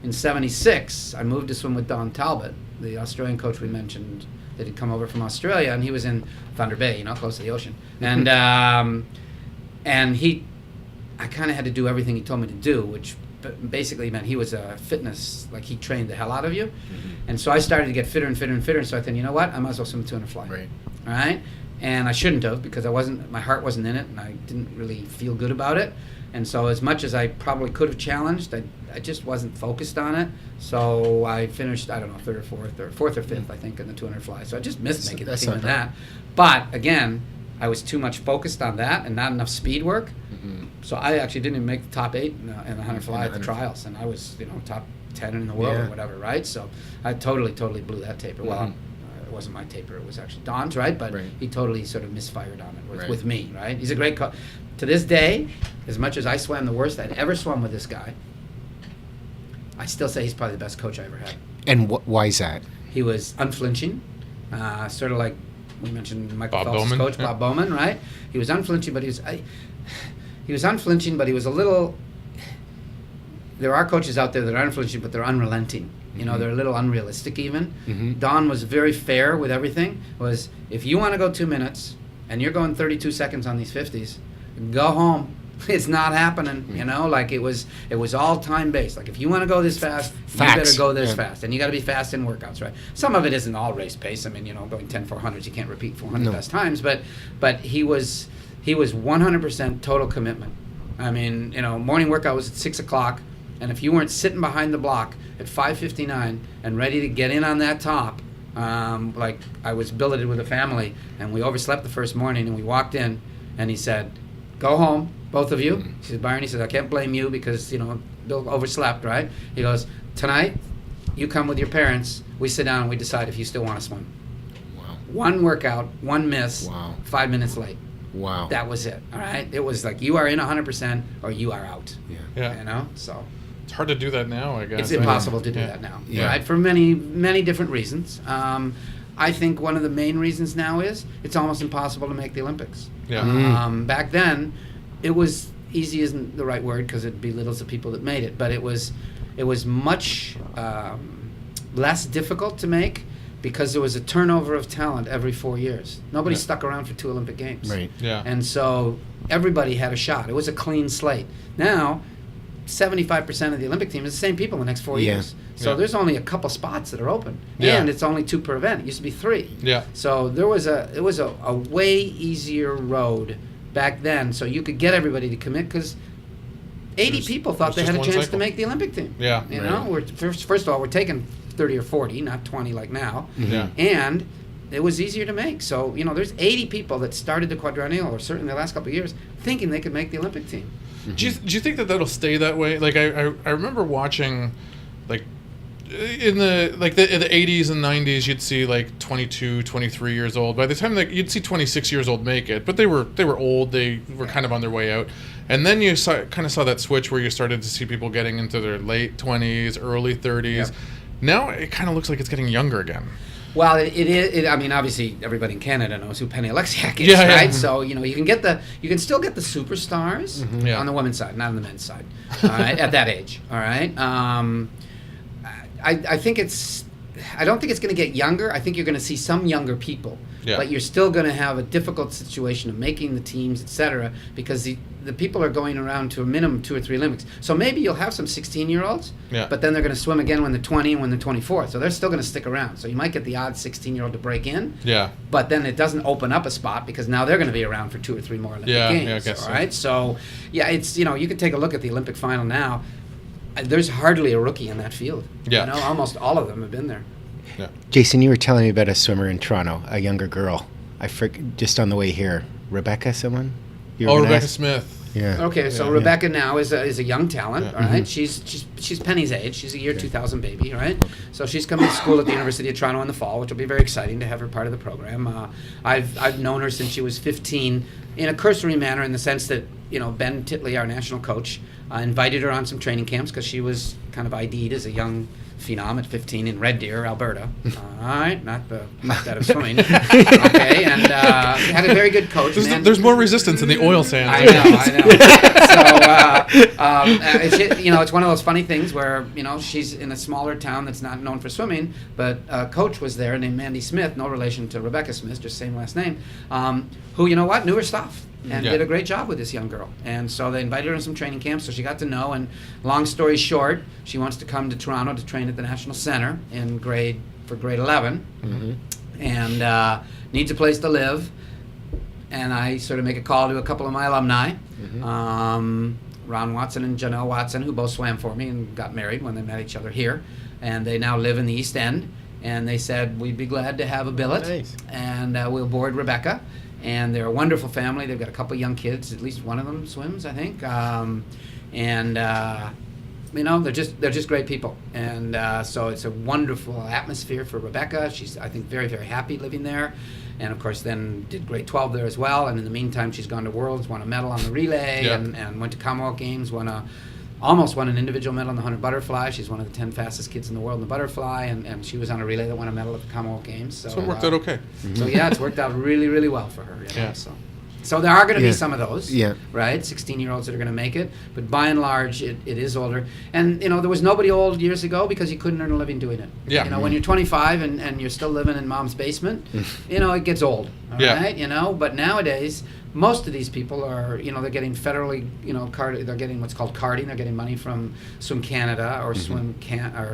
in '76, I moved to swim with Don Talbot, the Australian coach we mentioned that had come over from Australia, and he was in Thunder Bay, close to the ocean. And I kind of had to do everything he told me to do, which basically meant he was a fitness, like he trained the hell out of you. And so I started to get fitter and fitter and fitter, and so I thought, you know what, I might as well swim 200 fly. Right. All right? And I shouldn't have, because my heart wasn't in it, and I didn't really feel good about it. And so as much as I probably could have challenged, I just wasn't focused on it. So I finished, I don't know, third or fourth or fifth, I think, in the 200 fly. So I just missed making the team in that. But again, I was too much focused on that and not enough speed work. So I actually didn't even make the top 8 in the 100 fly at the trials, and I was, top 10 in the world or whatever, right? So I totally blew that taper. Well, it wasn't my taper; it was actually Don's, right? But he totally sort of misfired on it with me, right? He's a great coach. To this day, as much as I swam the worst I'd ever swum with this guy, I still say he's probably the best coach I ever had. And why is that? He was unflinching, sort of like we mentioned Michael Bob Phelps' Bowman, coach, Bob Bowman, right? He was unflinching, but he was unflinching, but he was a little. There are coaches out there that are unflinching, but they're unrelenting. They're a little unrealistic even. Don was very fair with everything. Was if you want to go 2 minutes and you're going 32 seconds on these 50s, go home. It's not happening. Like it was all time based. Like if you want to go this fast, you better go this fast, and you got to be fast in workouts, right? Some of it isn't all race pace. I mean, going 10 400s, you can't repeat 400 best times, but he was 100% total commitment. I mean, morning workout was at 6 o'clock. And if you weren't sitting behind the block at 5:59 and ready to get in on that top, like I was billeted with a family, and we overslept the first morning, and we walked in, and he said, "Go home, both of you." He said, "Byron," he said, "I can't blame you because Bill overslept, right?" He goes, "Tonight, you come with your parents. We sit down and we decide if you still want to swim." Wow. One workout, one miss, Wow. 5 minutes late. Wow. That was it. All right. It was like you are in 100% or you are out. Yeah. So. It's hard to do that now, I guess. It's impossible to do that now, Yeah. right? For many different reasons. I think one of the main reasons now is it's almost impossible to make the Olympics. Yeah. Back then, it was easy isn't the right word because it belittles the people that made it, but it was much less difficult to make because there was a turnover of talent every 4 years. Nobody stuck around for 2 Olympic Games. Right. Yeah. And so everybody had a shot. It was a clean slate. Now, 75% of the Olympic team is the same people the next 4 years. So there's only a couple spots that are open, and it's only 2 per event. It used to be 3. Yeah. So it was a way easier road back then. So you could get everybody to commit because 80 people thought they just had a one chance cycle. to make the Olympic team. Yeah. We're first of all, we're taking 30 or 40, not 20 like now, Yeah. and it was easier to make. So there's 80 people that started the quadrennial, or certainly the last couple of years, thinking they could make the Olympic team. Do you think that that'll stay that way? Like I remember watching, like in the 80s and 90s, you'd see like 22, 23 years old. By the time you'd see 26 years old make it, but they were old. They were kind of on their way out. And then you saw that switch where you started to see people getting into their late 20s, early 30s. Yep. Now it kind of looks like it's getting younger again. Well, it is. I mean, obviously, everybody in Canada knows who Penny Alexiak is, Yeah, right? yeah. So you can still get the superstars Yeah. on the women's side, not on the men's side. All right, at that age. All right. I think it's. I don't think it's going to get younger. I think you're going to see some younger people, but you're still going to have a difficult situation of making the teams, etc. Because the people are going around to a minimum 2 or 3 Olympics. So maybe you'll have some 16-year-olds, but then they're going to swim again when they're 20 and when they're 24. So they're still going to stick around. So you might get the odd 16-year-old to break in. Yeah. But then it doesn't open up a spot because now they're going to be around for 2 or 3 more Olympic Games. Yeah, I guess all right. So it's you can take a look at the Olympic final now. There's hardly a rookie in that field. Yeah. Almost all of them have been there. Yeah. Jason, you were telling me about a swimmer in Toronto, a younger girl. Just on the way here. Rebecca, someone? Rebecca Smith. Yeah. Okay, so Rebecca now is a young talent, all right? She's Penny's age. She's a year 2000 baby, all right? So she's coming to school at the University of Toronto in the fall, which will be very exciting to have her part of the program. I've known her since she was 15 in a cursory manner in the sense that Ben Titley, our national coach, invited her on some training camps because she was kind of ID'd as a young phenom at 15 in Red Deer, Alberta. All right, not the that of swimming. Okay, and had a very good coach. There's more resistance in the oil sands. I know. So, it's one of those funny things where, she's in a smaller town that's not known for swimming, but a coach was there named Mandy Smith, no relation to Rebecca Smith, just same last name, who, knew her stuff. And did a great job with this young girl. And so they invited her in some training camps, so she got to know. And long story short, she wants to come to Toronto to train at the National Centre for grade 11. Mm-hmm. And needs a place to live. And I sort of make a call to a couple of my alumni, Ron Watson and Janelle Watson, who both swam for me and got married when they met each other here. And they now live in the East End. And they said, we'd be glad to have a billet. Nice. And we'll board Rebecca. And they're a wonderful family. They've got a couple of young kids. At least one of them swims, I think. They're just great people. And so it's a wonderful atmosphere for Rebecca. She's, I think, very, very happy living there. And, of course, then did grade 12 there as well. And in the meantime, she's gone to Worlds, won a medal on the relay, and went to Commonwealth Games, almost won an individual medal in the 100 butterfly. She's one of the 10 fastest kids in the world in the butterfly, and she was on a relay that won a medal at the Commonwealth Games. So it worked out okay. So it's worked out really, really well for her. So there are going to be some of those, right? 16-year-olds that are going to make it, but by and large, it is older. And there was nobody old years ago because you couldn't earn a living doing it. Yeah. When you're 25 and you're still living in mom's basement, it gets old. All right. But nowadays, most of these people are, they're getting federally, they're getting what's called carding. They're getting money from Swim Canada or Swim Canada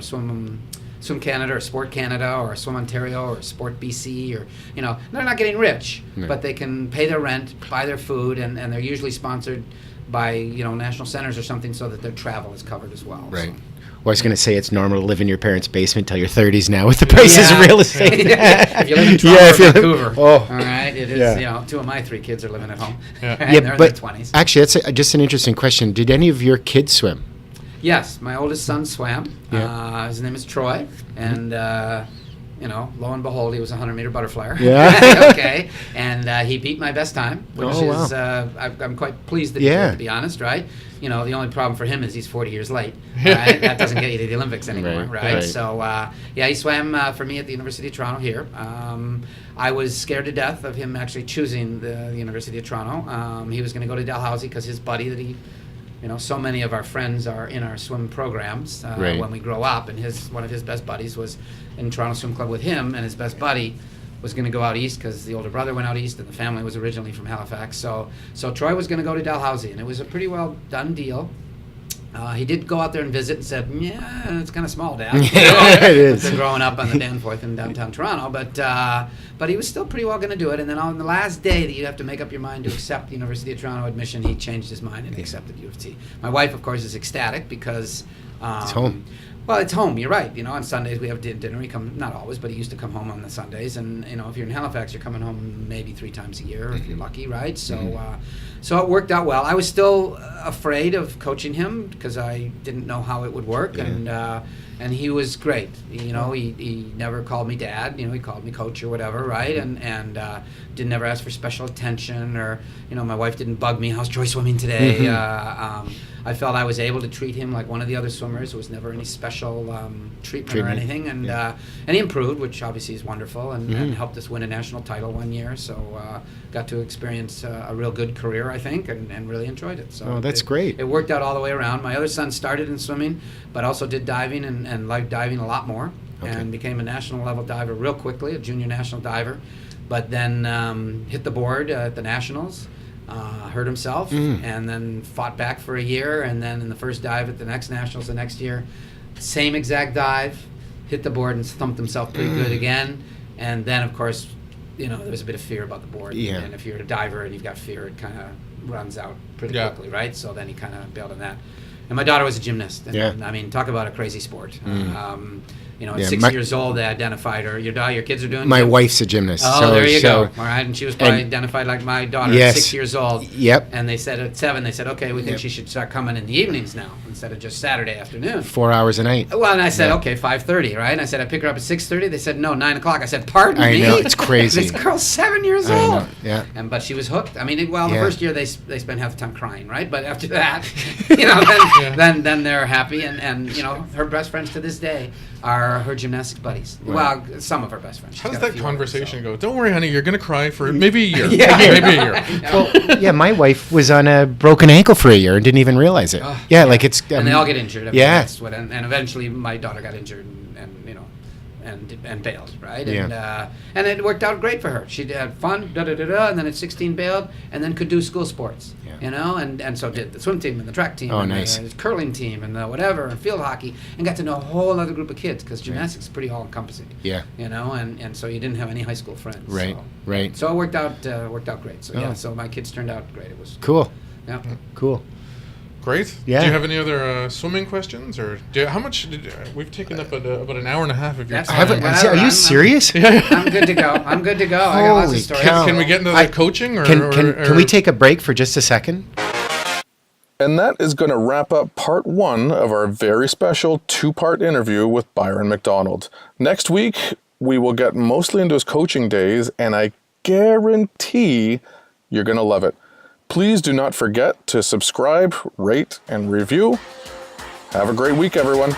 or Sport Canada or Swim Ontario or Sport BC or, they're not getting rich, but they can pay their rent, buy their food, and they're usually sponsored by, national centers or something so that their travel is covered as well. Right. So. Well, I was going to say it's normal to live in your parents' basement till your 30s now with the prices of real estate. If you live in Toronto or Vancouver, all right, it is, 2 of my 3 kids are living at home. And they're in their 20s. Actually, that's just an interesting question. Did any of your kids swim? Yes, my oldest son swam. His name is Troy, and lo and behold, he was a 100-meter butterflyer. Yeah. Okay, and he beat my best time, which is I'm quite pleased that he did, to be honest. Right. The only problem for him is he's 40 years late. Right? That doesn't get you to the Olympics anymore. Right. So he swam for me at the University of Toronto here. I was scared to death of him actually choosing the University of Toronto. He was going to go to Dalhousie because his buddy that he. So many of our friends are in our swim programs when we grow up, and one of his best buddies was in Toronto Swim Club with him, and his best buddy was going to go out east because the older brother went out east, and the family was originally from Halifax. So Troy was going to go to Dalhousie, and it was a pretty well done deal. He did go out there and visit and said, "Yeah, it's kind of small, Dad." It is. Been growing up on the Danforth in downtown Toronto, but he was still pretty well going to do it. And then on the last day that you have to make up your mind to accept the University of Toronto admission, he changed his mind and accepted UofT. My wife, of course, is ecstatic because it's home. Well, it's home. You're right. On Sundays we have dinner. He come not always, but he used to come home on the Sundays. And if you're in Halifax, you're coming home maybe 3 times a year if you're lucky, right? So, so it worked out well. I was still afraid of coaching him because I didn't know how it would work, and he was great. He never called me dad. He called me coach or whatever, right? And didn't ever ask for special attention or my wife didn't bug me. How's Troy swimming today? I felt I was able to treat him like one of the other swimmers. There was never any special treatment or anything, and he improved, which obviously is wonderful, and helped us win a national title one year. So got to experience a real good career, I think, and really enjoyed it. So that's great. It worked out all the way around. My other son started in swimming, but also did diving and liked diving a lot more, and became a national level diver real quickly, a junior national diver, but then hit the board at the nationals. Hurt himself and then fought back for a year, and then in the first dive at the next nationals the next year, same exact dive, hit the board and thumped himself pretty good again, and then of course there was a bit of fear about the board, and if you're a diver and you've got fear, it kind of runs out pretty quickly, right? So then he kind of bailed on that. And my daughter was a gymnast. And, Yeah. I mean, talk about a crazy sport. You know, at Yeah, 6 my- years old, they identified her. Your kids are doing My gym? wife's a gymnast. Oh, so, there you so- go. All right, and she was probably and- identified like my daughter Yes. at 6 years old. Yep. And they said at 7, they said, okay, we think Yep. she should start coming in the evenings now instead of just Saturday afternoon. 4 hours a night. Well, and I said, Yeah. okay, 5:30, right? And I said, I pick her up at 6:30. They said, no, 9 o'clock. I said, pardon I me? know, it's crazy. This girl's 7 years I old. know, yeah. But she was hooked. I mean, the Yeah. first year they spent half the time crying, right? But after that, you know, then they're happy. And, you know, her best friends to this day are her gymnastics buddies. Right. Well, some of her best friends. How She's does got a that few others, conversation so. go? Don't worry, honey, you're gonna cry for maybe a year. Yeah. Maybe a year. Well, yeah, my wife was on a broken ankle for a year and didn't even realize it. Oh, yeah, like it's. And they all get injured. I mean, yeah. That's what, and eventually my daughter got injured and you know, and bailed, right? Yeah. And it worked out great for her. She had fun, and then at 16 bailed, and then could do school sports, Yeah. you know, and so did the swim team and the track team, Oh, and nice. the curling team, and the whatever, and field hockey, and got to know a whole other group of kids because gymnastics is pretty all encompassing. Yeah. You know, and so you didn't have any high school friends. Right. So. Right. So it worked out great. So yeah, Oh. so my kids turned out great. It was Cool. yeah. Cool. Great. Yeah. Do you have any other swimming questions, or how much? We've taken up about an hour and a half of your That's time. fine. Are I'm- you serious? I'm good to go. I got lots Holy of stories. cow. Can we get into the coaching, or Can we take a break for just a second? And that is going to wrap up part 1 of our very special 2-part interview with Byron McDonald. Next week, we will get mostly into his coaching days, and I guarantee you're going to love it. Please do not forget to subscribe, rate, and review. Have a great week, everyone.